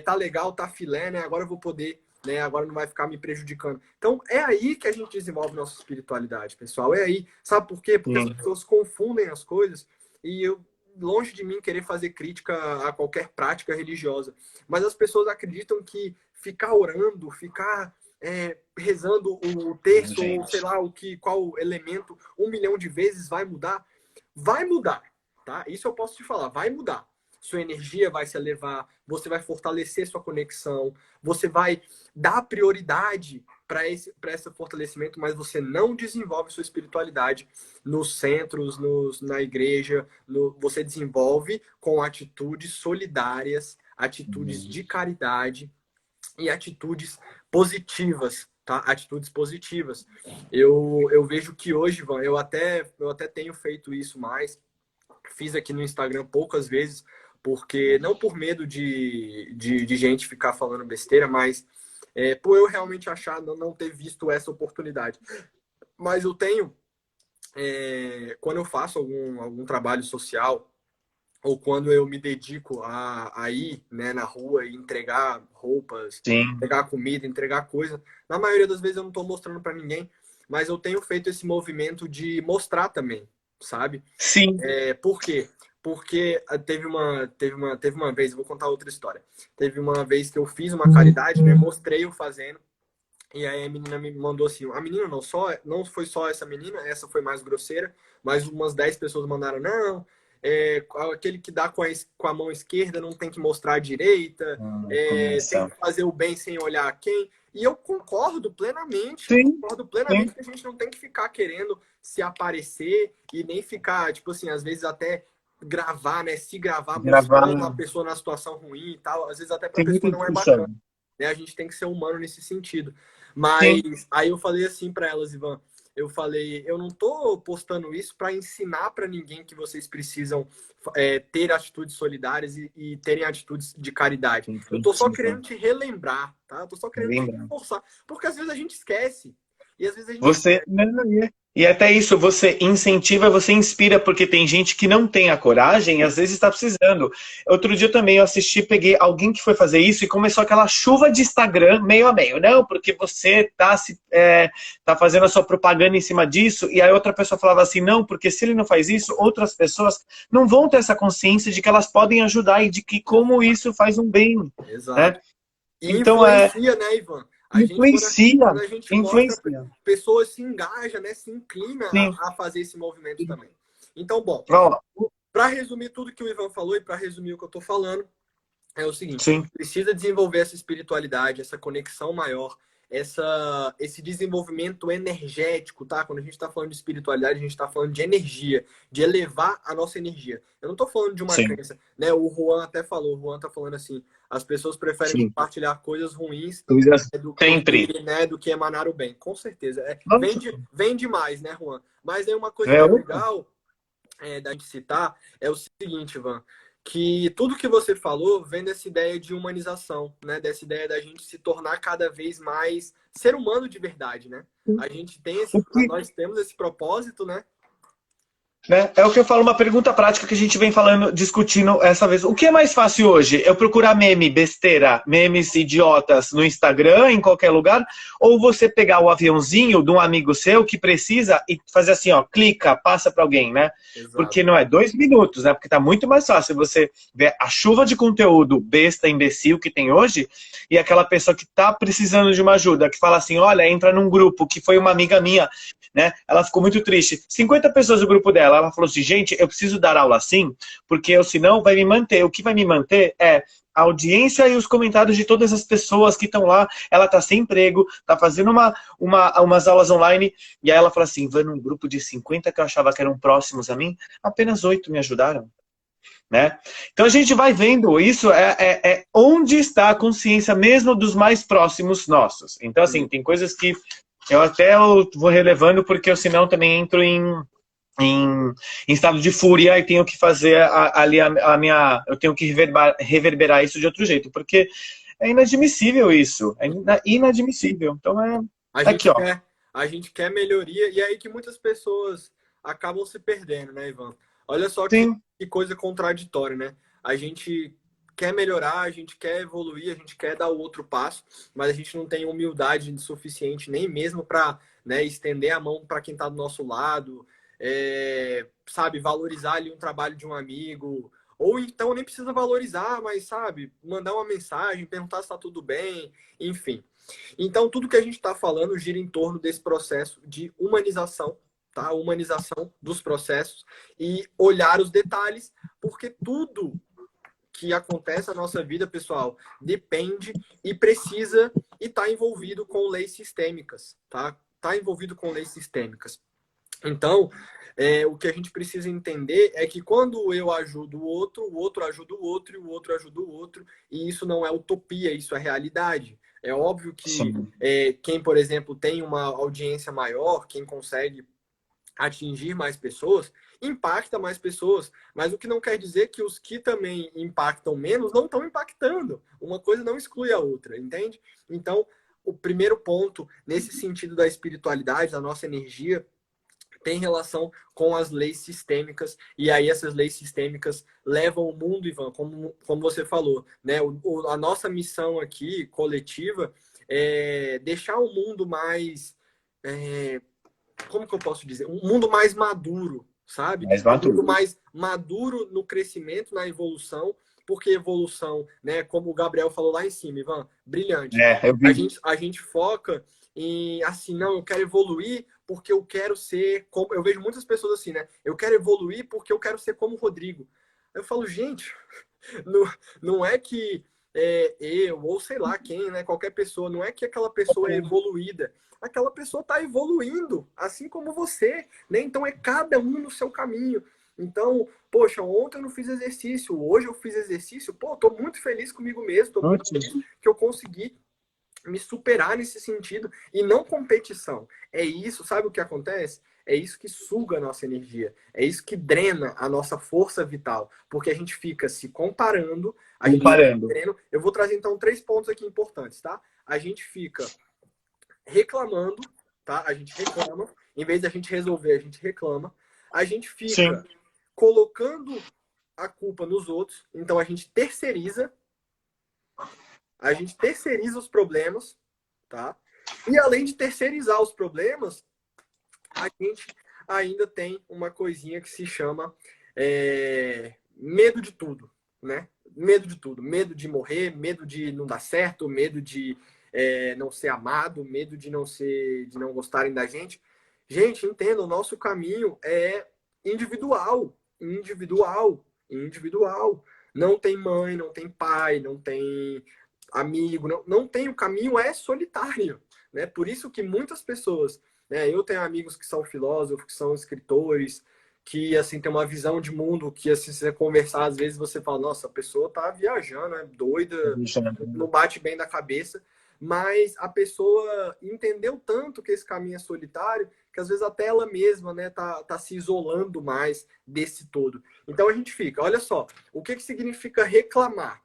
A: Tá legal, tá filé, né? Agora eu vou poder, né? Agora não vai ficar me prejudicando. Então, é aí que a gente desenvolve nossa espiritualidade, pessoal. É aí. Sabe por quê? Porque as
B: Sim.
A: pessoas confundem as coisas e eu, longe de mim querer fazer crítica a qualquer prática religiosa, mas as pessoas acreditam que ficar orando, ficar rezando o terço, ou sei
B: Gente.
A: lá, qual elemento, 1 milhão de vezes vai mudar. Vai mudar, tá? Isso eu posso te falar, vai mudar. Sua energia vai se elevar, você vai fortalecer sua conexão, você vai dar prioridade para esse fortalecimento, mas você não desenvolve sua espiritualidade nos centros, na igreja. Você desenvolve com atitudes solidárias, atitudes de caridade e atitudes positivas, tá? Atitudes positivas. Eu vejo que hoje, Ivan, eu até tenho feito isso mais. Fiz aqui no Instagram poucas vezes, porque não por medo de gente ficar falando besteira, mas por eu realmente achar não ter visto essa oportunidade. Mas eu tenho, quando eu faço algum trabalho social, ou quando eu me dedico a ir, né, na rua e entregar roupas,
B: Sim.
A: entregar comida, entregar coisa, na maioria das vezes eu não estou mostrando para ninguém, mas eu tenho feito esse movimento de mostrar também, sabe?
B: Sim.
A: Por quê? Porque teve uma vez, eu vou contar outra história. Teve uma vez que eu fiz uma caridade, né? Mostrei eu fazendo. E aí a menina me mandou assim. A menina não foi só essa menina, essa foi mais grosseira, mas umas 10 pessoas mandaram, não. Aquele que dá com a mão esquerda não tem que mostrar a direita, tem
B: Começa.
A: que fazer o bem sem olhar a quem. E eu
B: Sim,
A: concordo plenamente
B: sim.
A: que a gente não tem que ficar querendo se aparecer e nem ficar, tipo assim, às vezes até gravar, né? Se gravar
B: Gravar.
A: mostrando a pessoa na situação ruim e tal. Às vezes até pra pessoa
B: Sim,
A: não é
B: puxa.
A: bacana, né? A gente tem que ser humano nesse sentido.
B: Sim.
A: Mas aí eu falei assim para elas, Ivan, eu falei, eu não tô postando isso para ensinar para ninguém que vocês precisam ter atitudes solidárias e terem atitudes de caridade. Eu tô só querendo te relembrar, tá? Eu tô só querendo te
B: Lembra?
A: reforçar, porque às vezes a gente esquece. E às vezes a gente
B: Você.
A: esquece.
B: E até isso, você incentiva, você inspira, porque tem gente que não tem a coragem e às vezes está precisando. Outro dia também eu assisti, peguei alguém que foi fazer isso e começou aquela chuva de Instagram meio a meio. Não, porque você tá fazendo a sua propaganda em cima disso, e aí outra pessoa falava assim, não, porque se ele não faz isso, outras pessoas não vão ter essa consciência de que elas podem ajudar e de que como isso faz um bem, né?
A: Exato. E
B: Então,
A: influencia, né, Ivan? A gente,
B: influencia,
A: quando a gente mostra,
B: influencia.
A: pessoas se engajam, né? Se inclina
B: Sim.
A: a fazer esse movimento também. Então, bom,
B: Ó,
A: para resumir tudo que o Ivan falou e para resumir o que eu estou falando, é o seguinte, a
B: sim.
A: gente precisa desenvolver essa espiritualidade, essa conexão maior, esse desenvolvimento energético, tá? Quando a gente está falando de espiritualidade, a gente está falando de energia, de elevar a nossa energia. Eu não estou falando de uma
B: Sim,
A: crença, né? O Juan até falou, o Juan tá falando assim, as pessoas preferem
B: sim.
A: compartilhar coisas ruins
B: Coisas
A: do
B: sempre.
A: que, né, do que emanar o bem. Com certeza.
B: Nossa,
A: Vem demais, né, Juan? Mas aí uma coisa
B: é
A: que é
B: outra.
A: legal da gente citar é o seguinte, Ivan, que tudo que você falou vem dessa ideia de humanização, né? Dessa ideia da gente se tornar cada vez mais ser humano de verdade, né? A gente tem
B: O que,
A: nós temos esse propósito, né?
B: né? É o que eu falo, uma pergunta prática que a gente vem falando, discutindo essa vez. O que é mais fácil hoje? Eu procurar meme, besteira, memes idiotas no Instagram, em qualquer lugar? Ou você pegar o aviãozinho de um amigo seu que precisa e fazer assim, ó, clica, passa para alguém, né?
A: Exato.
B: Porque não é 2 minutos, né? Porque tá muito mais fácil você ver a chuva de conteúdo besta, imbecil que tem hoje e aquela pessoa que tá precisando de uma ajuda, que fala assim, olha, entra num grupo, que foi uma amiga minha, né? Ela ficou muito triste. 50 pessoas do grupo dela, ela falou assim, gente, eu preciso dar aula assim, porque eu, senão vai me manter. O que vai me manter é a audiência e os comentários de todas as pessoas que estão lá. Ela tá sem emprego, tá fazendo umas aulas online, e aí ela fala assim, vai num grupo de 50 que eu achava que eram próximos a mim, apenas 8 me ajudaram. Né? Então a gente vai vendo isso, onde está a consciência mesmo dos mais próximos nossos. Então assim, tem coisas que eu vou relevando porque eu senão também entro em em estado de fúria e tenho que fazer ali a minha. Eu tenho que reverberar isso de outro jeito, porque é inadmissível isso. É inadmissível. Então
A: A
B: aqui,
A: gente
B: ó.
A: quer, a gente quer melhoria, e é aí que muitas pessoas acabam se perdendo, né, Ivan? Olha só
B: Sim,
A: que coisa contraditória, né? A gente quer melhorar, a gente quer evoluir, a gente quer dar o outro passo, mas a gente não tem humildade suficiente nem mesmo para, né, estender a mão para quem está do nosso lado, sabe, valorizar ali um trabalho de um amigo, ou então nem precisa valorizar, mas, sabe, mandar uma mensagem, perguntar se está tudo bem, enfim. Então, tudo que a gente está falando gira em torno desse processo de humanização, tá? Humanização dos processos e olhar os detalhes, porque tudo que acontece na nossa vida, pessoal, depende e precisa e está envolvido com leis sistêmicas, tá? Está envolvido com leis sistêmicas. Então, o que a gente precisa entender é que quando eu ajudo o outro ajuda o outro, e o outro ajuda o outro, e isso não é utopia, isso é realidade. É óbvio que
B: sim.
A: quem, por exemplo, tem uma audiência maior, quem consegue atingir mais pessoas, impacta mais pessoas, mas o que não quer dizer que os que também impactam menos não estão impactando. Uma coisa não exclui a outra, entende? Então, o primeiro ponto, nesse sentido da espiritualidade, da nossa energia, tem relação com as leis sistêmicas, e aí essas leis sistêmicas levam o mundo, Ivan, como você falou, né? A nossa missão aqui, coletiva, é deixar o mundo mais. É, como que eu posso dizer? Um mundo mais maduro, sabe?
B: Mais
A: Um mundo
B: maduro.
A: mais maduro no crescimento, na evolução, porque evolução, né? Como o Gabriel falou lá em cima, Ivan, brilhante.
B: Eu
A: A
B: vi.
A: gente, a gente foca em, assim, não, eu quero evoluir porque eu quero ser como. Eu vejo muitas pessoas assim, né? Eu quero evoluir porque eu quero ser como o Rodrigo. Eu falo, gente, não, não é que eu, ou sei lá quem, né? Qualquer pessoa, não é que aquela pessoa é evoluída. Aquela pessoa está evoluindo, assim como você, né? Então é cada um no seu caminho. Então, poxa, ontem eu não fiz exercício, hoje eu fiz exercício, pô, tô muito feliz comigo mesmo, tô muito feliz que eu consegui me superar nesse sentido e não competição. É isso, sabe o que acontece? É isso que suga a nossa energia, é isso que drena a nossa força vital, porque a gente fica se comparando, a gente fica
B: Comparando.
A: dreno. Eu vou trazer então 3 pontos aqui importantes, tá? A gente fica reclamando, tá? A gente reclama, em vez da gente resolver, a gente reclama. A gente
B: Sim.
A: fica colocando a culpa nos outros, então a gente terceiriza os problemas, tá? E além de terceirizar os problemas, a gente ainda tem uma coisinha que se chama medo de tudo, né? Medo de tudo. Medo de morrer, medo de não dar certo, medo de não ser amado, medo de de não gostarem da gente. Gente, entenda, o nosso caminho é individual, individual, individual. Não tem mãe, não tem pai, não tem amigo, não tem, o caminho é solitário, né? Por isso que muitas pessoas, né? Eu tenho amigos que são filósofos, que são escritores, que assim tem uma visão de mundo que assim, se você conversar às vezes você fala, nossa, a pessoa tá viajando, é doida, não bate bem da cabeça, mas a pessoa entendeu tanto que esse caminho é solitário que às vezes até ela mesma, né, tá se isolando mais desse todo. Então a gente fica, olha só, o que significa reclamar?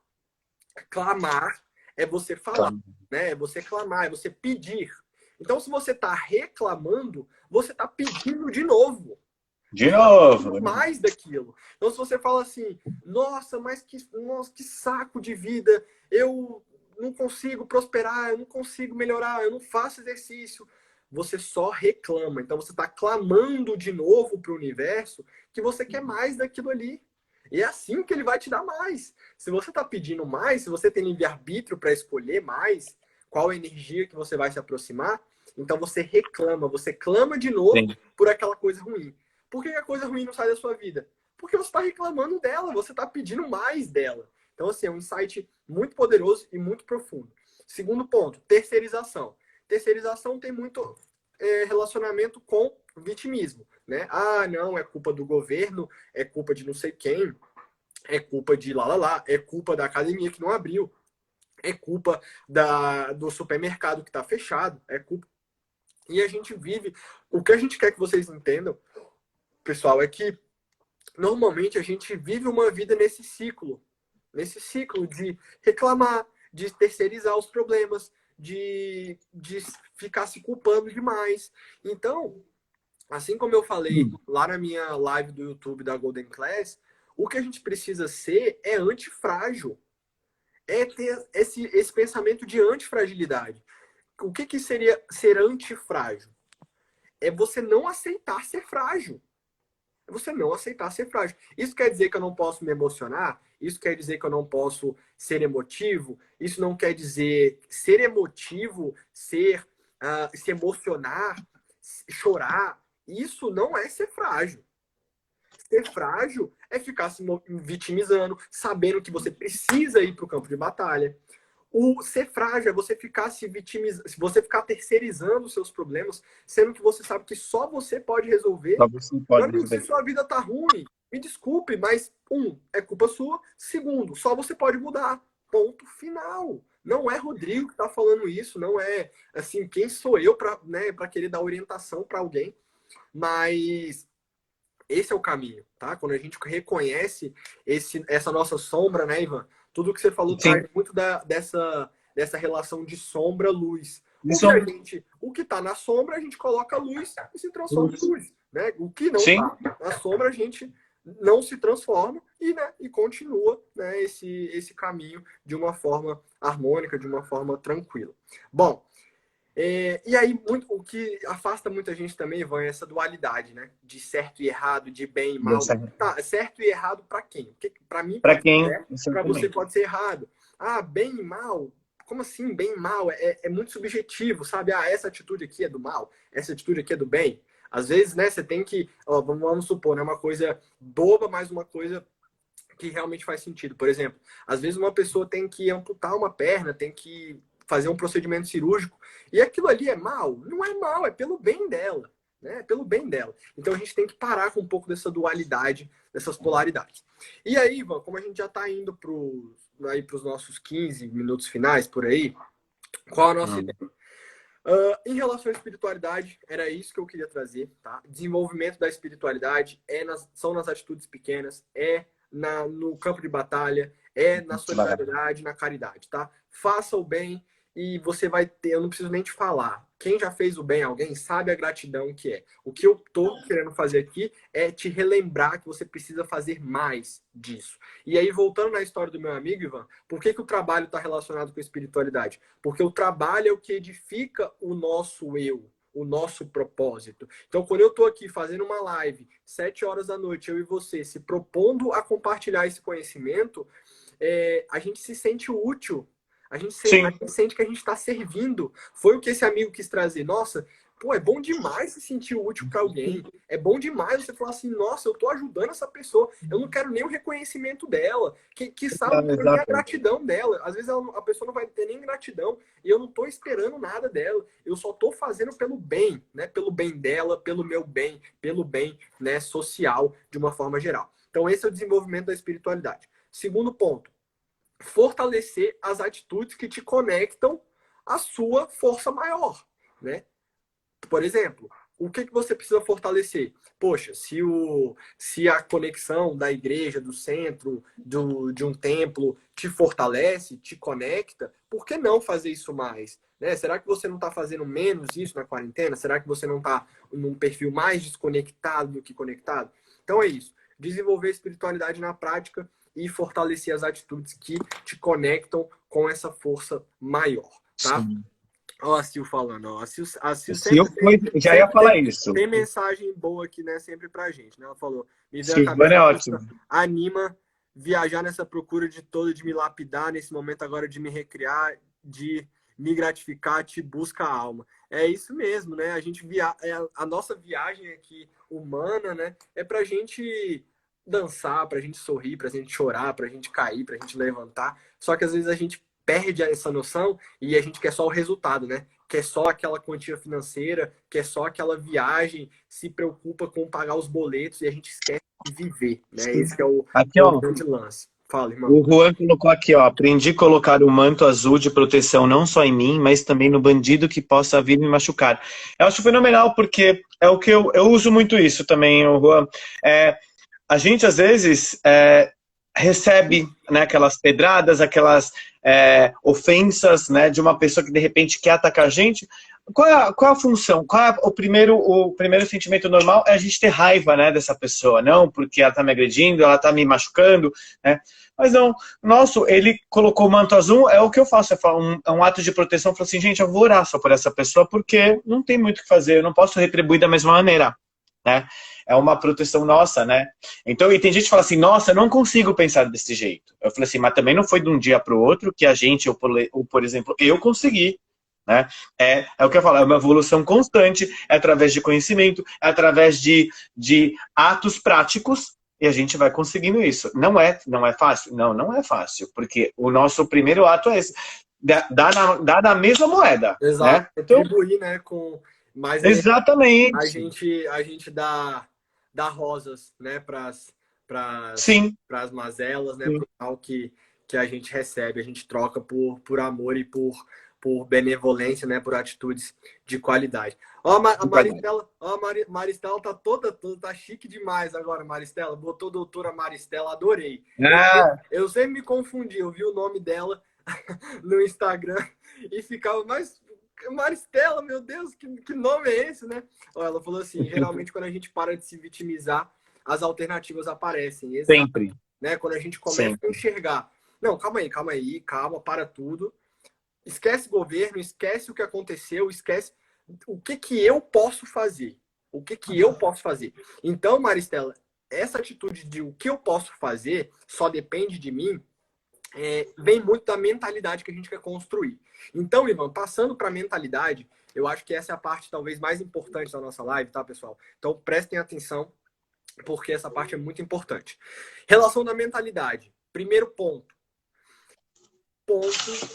A: Clamar é você falar,
B: Claro.
A: né? É você clamar, é você pedir. Então, se você está reclamando, você está pedindo de novo.
B: De
A: Você está
B: novo.
A: pedindo mais daquilo. Então, se você fala assim, nossa, que saco de vida, eu não consigo prosperar, eu não consigo melhorar, eu não faço exercício, você só reclama. Então, você está clamando de novo para o universo que você quer mais daquilo ali. E é assim que ele vai te dar mais. Se você está pedindo mais, se você tem livre-arbítrio para escolher mais qual energia que você vai se aproximar, então você reclama, você clama de novo
B: Sim.
A: por aquela coisa ruim. Por que a coisa ruim não sai da sua vida? Porque você está reclamando dela, você está pedindo mais dela. Então, assim, é um insight muito poderoso e muito profundo. Segundo ponto, terceirização. Terceirização tem muito relacionamento com vitimismo, né? Ah, não, é culpa do governo, é culpa de não sei quem, é culpa de lá, é culpa da academia que não abriu, é culpa do supermercado que está fechado, é culpa. E a gente vive. O que a gente quer que vocês entendam pessoal, é que normalmente a gente vive uma vida nesse ciclo de reclamar, de terceirizar os problemas, de ficar se culpando demais. Então, assim como eu falei lá na minha live do YouTube da Golden Class, o que a gente precisa ser é antifrágil. É ter esse pensamento de antifragilidade. O que seria ser antifrágil? É você não aceitar ser frágil. É você não aceitar ser frágil. Isso quer dizer que eu não posso me emocionar? Isso quer dizer que eu não posso ser emotivo? Isso não quer dizer ser emotivo, se emocionar, chorar. Isso não é ser frágil. Ser frágil é ficar se vitimizando, sabendo que você precisa ir para o campo de batalha. O ser frágil é você ficar se vitimizando, você ficar terceirizando os seus problemas, sendo que você sabe que só você pode resolver.
B: Só você pode
A: Meu amigo, se sua vida tá ruim, me desculpe, mas é culpa sua. Segundo, só você pode mudar. Ponto final. Não é Rodrigo que tá falando isso, não é assim, quem sou eu para, né, para querer dar orientação para alguém, mas esse é o caminho, tá? Quando a gente reconhece essa nossa sombra, né, Ivan? Tudo que você falou traz muito dessa relação de sombra-luz. O que está na sombra, a gente coloca a luz e se transforma em luz. Né? O que não está na sombra, a gente não se transforma e continua, né, esse caminho de uma forma harmônica, de uma forma tranquila. Bom, e aí, o que afasta muita gente também, Ivan, é essa dualidade, né? De certo e errado, de bem e mal. Tá, certo e errado para quem? Para mim pode ser certo, para você pode ser errado. Ah, bem e mal? Como assim, bem e mal? É muito subjetivo, sabe? Ah, essa atitude aqui é do mal, essa atitude aqui é do bem. Às vezes, né, você tem que, vamos supor, né, uma coisa boba, mas uma coisa que realmente faz sentido. Por exemplo, às vezes uma pessoa tem que amputar uma perna, tem que fazer um procedimento cirúrgico, e aquilo ali é mal? Não é mal, é pelo bem dela, né? É pelo bem dela. Então a gente tem que parar com um pouco dessa dualidade, dessas polaridades. E aí, Ivan, como a gente já está indo para os nossos 15 minutos finais, por aí, qual a nossa ideia? Em relação à espiritualidade, era isso que eu queria trazer, tá? Desenvolvimento da espiritualidade são nas atitudes pequenas, no campo de batalha, na solidariedade, na caridade, tá? Faça o bem e você vai ter, eu não preciso nem te falar. Quem já fez o bem a alguém sabe a gratidão que é. O que eu tô querendo fazer aqui é te relembrar que você precisa fazer mais disso. E aí, voltando na história do meu amigo, Ivan, por que o trabalho está relacionado com a espiritualidade? Porque o trabalho é o que edifica o nosso eu, o nosso propósito. Então, quando eu estou aqui fazendo uma live, 7 horas da noite, eu e você, se propondo a compartilhar esse conhecimento, a gente se sente útil. A gente sente que a gente está servindo. Foi o que esse amigo quis trazer. Nossa, pô, é bom demais se sentir útil para alguém. É bom demais você falar assim, nossa, eu estou ajudando essa pessoa. Eu não quero nem o reconhecimento dela. Que sabe, não quero nem a gratidão dela. Às vezes a pessoa não vai ter nem gratidão. E eu não estou esperando nada dela. Eu só estou fazendo pelo bem, né? Pelo bem dela, pelo meu bem, pelo bem, né, social, de uma forma geral. Então, esse é o desenvolvimento da espiritualidade. Segundo ponto, fortalecer as atitudes que te conectam à sua força maior, né? Por exemplo, o que você precisa fortalecer? Poxa, se a conexão da igreja, do centro, de um templo te fortalece, te conecta, por que não fazer isso mais? Né? Será que você não está fazendo menos isso na quarentena? Será que você não está num perfil mais desconectado do que conectado? Então é isso. Desenvolver a espiritualidade na prática e fortalecer as atitudes que te conectam com essa força maior, tá? Sim. Ó, a Sil falando, ó. A Sil
B: já ia falar isso.
A: Tem mensagem boa aqui, né, sempre pra gente, né? Ela falou, me deu
B: Silvana é ótimo.
A: Anima viajar nessa procura de me lapidar, nesse momento agora de me recriar, de me gratificar, te busca a alma. É isso mesmo, né? A nossa viagem aqui humana, né, é pra gente dançar, pra gente sorrir, pra gente chorar, pra gente cair, pra gente levantar. Só que às vezes a gente perde essa noção e a gente quer só o resultado, né? Quer só aquela quantia financeira, quer só aquela viagem, se preocupa com pagar os boletos e a gente esquece de viver, né? Esse que é o grande lance. Fala, irmão.
B: O Juan colocou aqui, ó, aprendi a colocar o manto azul de proteção não só em mim, mas também no bandido que possa vir me machucar. Eu acho fenomenal, porque é o que eu uso muito isso também, o Juan. A gente, às vezes, recebe, né, aquelas pedradas, aquelas ofensas, né, de uma pessoa que, de repente, quer atacar a gente. Qual é a função? O primeiro sentimento normal é a gente ter raiva, né, dessa pessoa. Não, porque ela está me agredindo, ela está me machucando, né? Mas não, nosso, ele colocou o manto azul, é o que eu faço, é um ato de proteção. Eu falo assim, gente, eu vou orar só por essa pessoa, porque não tem muito o que fazer, eu não posso retribuir da mesma maneira, né? É uma proteção nossa, né? Então, e tem gente que fala assim, nossa, eu não consigo pensar desse jeito. Eu falei assim, mas também não foi de um dia para o outro que a gente, ou por exemplo, eu consegui, né? É o que eu falo, é uma evolução constante, é através de conhecimento, é através de atos práticos, e a gente vai conseguindo isso. Não é fácil? Não é fácil, porque o nosso primeiro ato é esse, dar na mesma moeda,
A: Exato.
B: né? Então,
A: Retribuir, né? Mas
B: exatamente,
A: a gente dá rosas, né?
B: sim,
A: Pras mazelas, né?
B: sim,
A: Pro mal que a gente recebe. A gente troca por amor e por benevolência, né? Por atitudes de qualidade. Ó, a
B: de verdade.
A: Maristela, Maristela tá tá chique demais agora, Maristela. Botou doutora Maristela, adorei.
B: Ah,
A: Eu sempre me confundi, eu vi o nome dela no Instagram e ficava, mas Maristela, meu Deus, que nome é esse, né? Ó, ela falou assim, geralmente quando a gente para de se vitimizar, as alternativas aparecem, exato,
B: sempre,
A: né? Quando a gente começa a
B: sempre.
A: enxergar, não, calma aí, calma, para tudo, esquece governo, esquece o que aconteceu, esquece o que eu posso fazer, o que eu posso fazer. Então, Maristela, essa atitude de o que eu posso fazer só depende de mim, vem muito da mentalidade que a gente quer construir. Então, Ivan, passando para a mentalidade, eu acho que essa é a parte talvez mais importante da nossa live, tá, pessoal? Então, prestem atenção, porque essa parte é muito importante. Relação da mentalidade. Primeiro ponto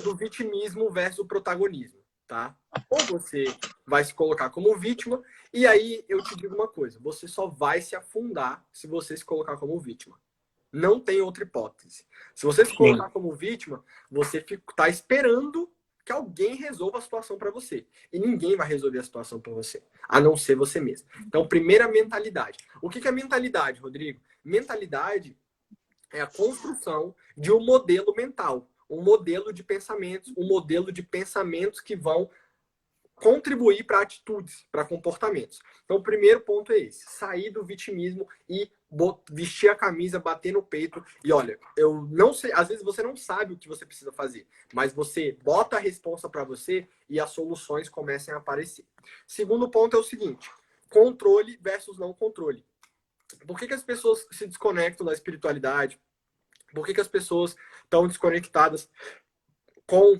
A: do vitimismo versus o protagonismo, tá? Ou você vai se colocar como vítima, e aí eu te digo uma coisa, você só vai se afundar se você se colocar como vítima. Não tem outra hipótese. Se você se
B: Sim,
A: colocar como vítima, você está esperando que alguém resolva a situação para você. E ninguém vai resolver a situação para você, a não ser você mesmo. Então, primeira mentalidade. O que é mentalidade, Rodrigo? Mentalidade é a construção de um modelo mental, um modelo de pensamentos que vão contribuir para atitudes, para comportamentos. Então, o primeiro ponto é esse: sair do vitimismo e vestir a camisa, bater no peito. E olha, eu não sei, às vezes você não sabe o que você precisa fazer, mas você bota a resposta para você e as soluções começam a aparecer. Segundo ponto é o seguinte: controle versus não controle. Por que as pessoas se desconectam da espiritualidade? Por que as pessoas estão desconectadas com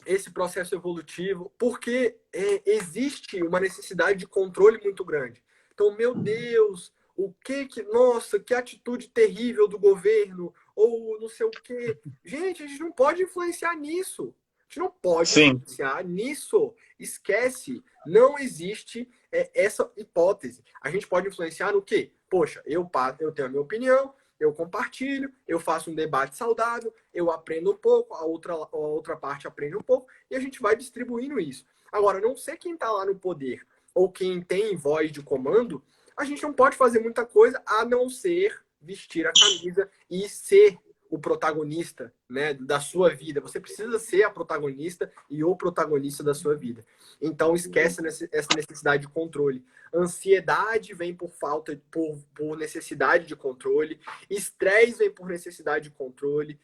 A: esse processo evolutivo, porque existe uma necessidade de controle muito grande. Então, meu Deus, nossa, que atitude terrível do governo, ou não sei o quê. Gente, a gente não pode influenciar nisso. A gente não pode
B: sim,
A: influenciar nisso. Esquece. Não existe essa hipótese. A gente pode influenciar no quê? Poxa, eu tenho a minha opinião, eu compartilho, eu faço um debate saudável, eu aprendo um pouco, a outra parte aprende um pouco, e a gente vai distribuindo isso. Agora, não sei quem está lá no poder ou quem tem voz de comando, a gente não pode fazer muita coisa a não ser vestir a camisa e ser o protagonista, né, da sua vida. Você precisa ser a protagonista e o protagonista da sua vida. Então, esquece essa necessidade de controle. Ansiedade vem por necessidade de controle. Estresse vem por necessidade de controle.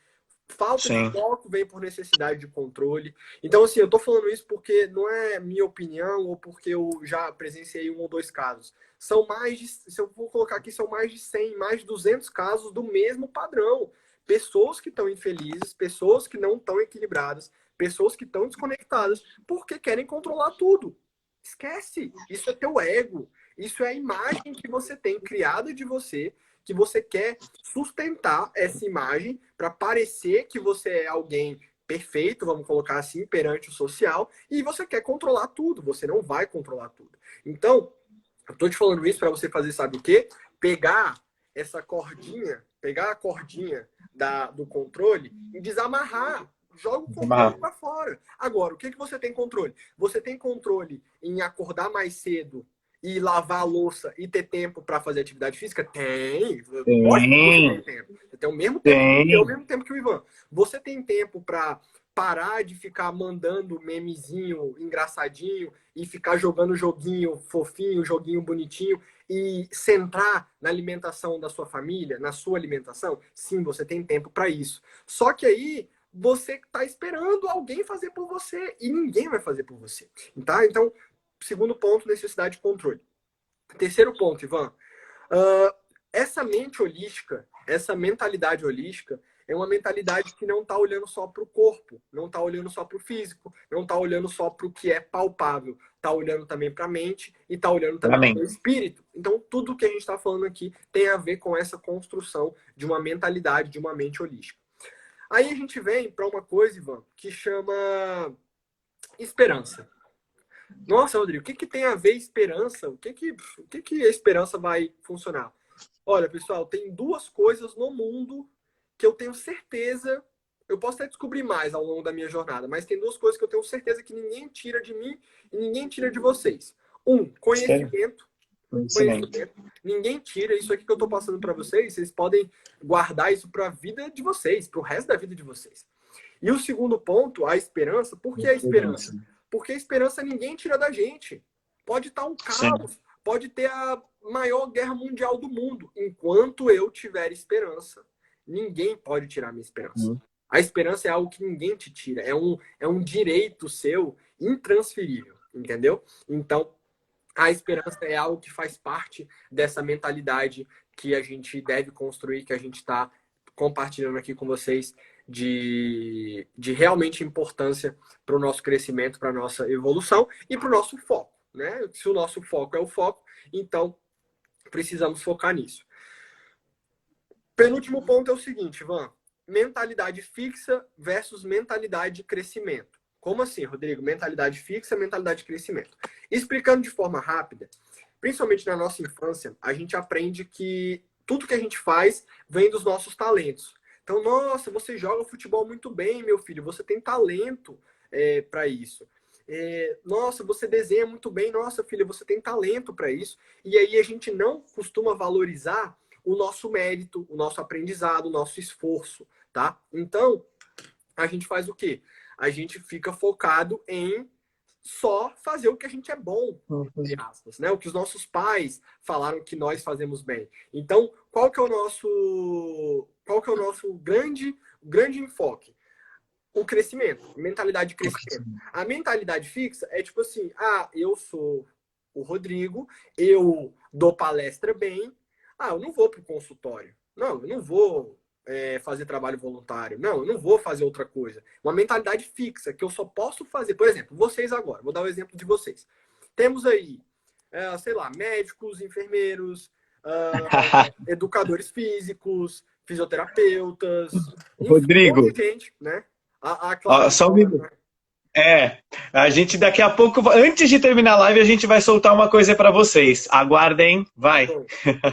A: Falta de
B: sim,
A: foco vem por necessidade de controle. Então, assim, eu tô falando isso porque não é minha opinião ou porque eu já presenciei um ou dois casos. São mais de, se eu vou colocar aqui, são mais de 100, mais de 200 casos do mesmo padrão. Pessoas que estão infelizes, pessoas que não estão equilibradas, pessoas que estão desconectadas porque querem controlar tudo. Esquece. Isso é teu ego. Isso é a imagem que você tem criada de você, que você quer sustentar essa imagem para parecer que você é alguém perfeito, vamos colocar assim, perante o social, e você quer controlar tudo. Você não vai controlar tudo. Então, eu tô te falando isso para você fazer, sabe o quê? Pegar essa cordinha, pegar a cordinha do controle e desamarrar. Joga o controle para fora. Agora, o que você tem controle? Você tem controle em acordar mais cedo e lavar a louça e ter tempo para fazer atividade física? Tem. Lógico que você tem tempo. Você tem o mesmo tempo que eu, o mesmo tempo que o Ivan. Você tem tempo para parar de ficar mandando memezinho engraçadinho e ficar jogando joguinho fofinho, joguinho bonitinho e centrar na alimentação da sua família, na sua alimentação? Sim, você tem tempo para isso. Só que aí você está esperando alguém fazer por você e ninguém vai fazer por você. Tá? Então, segundo ponto, necessidade de controle. Terceiro ponto, Ivan. Essa mente holística, essa mentalidade holística, é uma mentalidade que não está olhando só para o corpo, não está olhando só para o físico, não está olhando só para o que é palpável, está olhando também para a mente e está olhando também para o espírito. Então, tudo que a gente está falando aqui tem a ver com essa construção de uma mentalidade, de uma mente holística. Aí a gente vem para uma coisa, Ivan, que chama esperança. Nossa, Rodrigo, o que tem a ver esperança? O que a esperança vai funcionar? Olha, pessoal, tem duas coisas no mundo que eu tenho certeza, eu posso até descobrir mais ao longo da minha jornada, mas tem duas coisas que eu tenho certeza que ninguém tira de mim e ninguém tira de vocês. Conhecimento. Ninguém tira isso aqui que eu estou passando para vocês. Vocês podem guardar isso para a vida de vocês, para o resto da vida de vocês. E o segundo ponto, a esperança. Por que a esperança? Porque a esperança ninguém tira da gente. Pode estar um caos, pode ter a maior guerra mundial do mundo. Enquanto eu tiver esperança, ninguém pode tirar a minha esperança. A esperança é algo que ninguém te tira. É um direito seu intransferível, entendeu? Então, a esperança é algo que faz parte dessa mentalidade que a gente deve construir, que a gente está compartilhando aqui com vocês, de realmente importância para o nosso crescimento, para a nossa evolução e para o nosso foco, né? Se o nosso foco é o foco, então precisamos focar nisso. Penúltimo ponto é o seguinte, Ivan. Mentalidade fixa versus mentalidade de crescimento. Como assim, Rodrigo? Mentalidade fixa, mentalidade de crescimento. Explicando de forma rápida, principalmente na nossa infância, a gente aprende que tudo que a gente faz vem dos nossos talentos. Então, nossa, você joga futebol muito bem, meu filho, você tem talento para isso. Nossa, você desenha muito bem, nossa, filha, você tem talento para isso. E aí a gente não costuma valorizar o nosso mérito, o nosso aprendizado, o nosso esforço, tá? Então, a gente faz o quê? A gente fica focado em só fazer o que a gente é bom, entre aspas, né? O que os nossos pais falaram que nós fazemos bem. Então, qual que é o nosso grande enfoque? O crescimento, mentalidade de crescimento. A mentalidade fixa é tipo assim, eu sou o Rodrigo, eu dou palestra bem, eu não vou para o consultório, não, eu não vou fazer trabalho voluntário, não, eu não vou fazer outra coisa. Uma mentalidade fixa que eu só posso fazer, por exemplo, vocês agora, vou dar o exemplo de vocês. Temos aí, sei lá, médicos, enfermeiros, educadores físicos, fisioterapeutas,
B: Rodrigo,
A: um monte de gente, né?
B: Só um minuto. A gente daqui a pouco, antes de terminar a live, a gente vai soltar uma coisa para vocês. Aguardem, vai.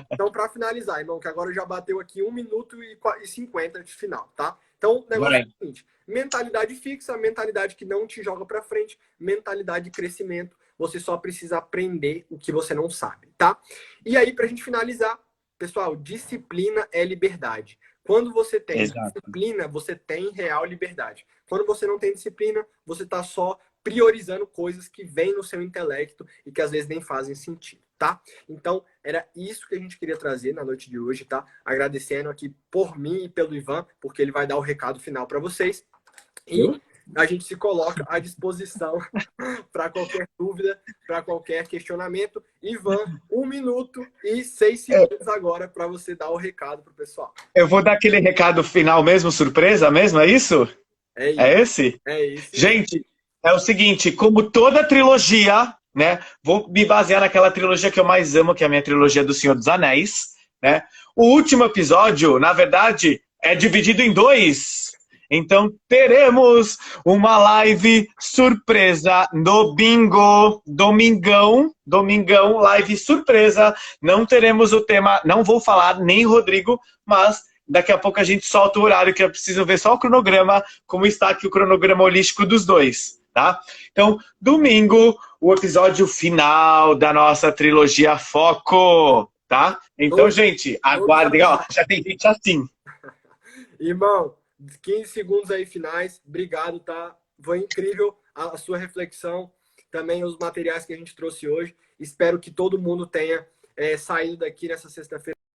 A: Então, para finalizar, irmão, que agora já bateu aqui 1 minuto e 50 de final, tá? Então, o negócio é o seguinte, mentalidade fixa, mentalidade que não te joga para frente, mentalidade de crescimento, você só precisa aprender o que você não sabe, tá? E aí, pra gente finalizar, pessoal, disciplina é liberdade. Quando você tem disciplina, você tem real liberdade. Quando você não tem disciplina, você está só priorizando coisas que vêm no seu intelecto e que às vezes nem fazem sentido, tá? Então, era isso que a gente queria trazer na noite de hoje, tá? Agradecendo aqui por mim e pelo Ivan, porque ele vai dar o recado final para vocês. E a gente se coloca à disposição para qualquer dúvida, para qualquer questionamento. Ivan, 1 minuto e 6 segundos agora para você dar o recado para o pessoal.
B: Eu vou dar aquele recado final mesmo, surpresa mesmo, é isso? É esse?
A: É esse.
B: Gente, é o seguinte, como toda trilogia, né? Vou me basear naquela trilogia que eu mais amo, que é a minha trilogia do Senhor dos Anéis, né? O último episódio, na verdade, é dividido em 2. Então teremos uma live surpresa no bingo, domingão, live surpresa. Não teremos o tema, não vou falar nem Rodrigo, mas daqui a pouco a gente solta o horário, que eu preciso ver só o cronograma, como está aqui o cronograma holístico dos dois, tá? Então, domingo, o episódio final da nossa trilogia Foco, tá? Então, gente, aguardem, ó, já tem gente assim.
A: Irmão, 15 segundos aí finais. Obrigado, tá? Foi incrível a sua reflexão, também os materiais que a gente trouxe hoje. Espero que todo mundo tenha saído daqui nessa sexta-feira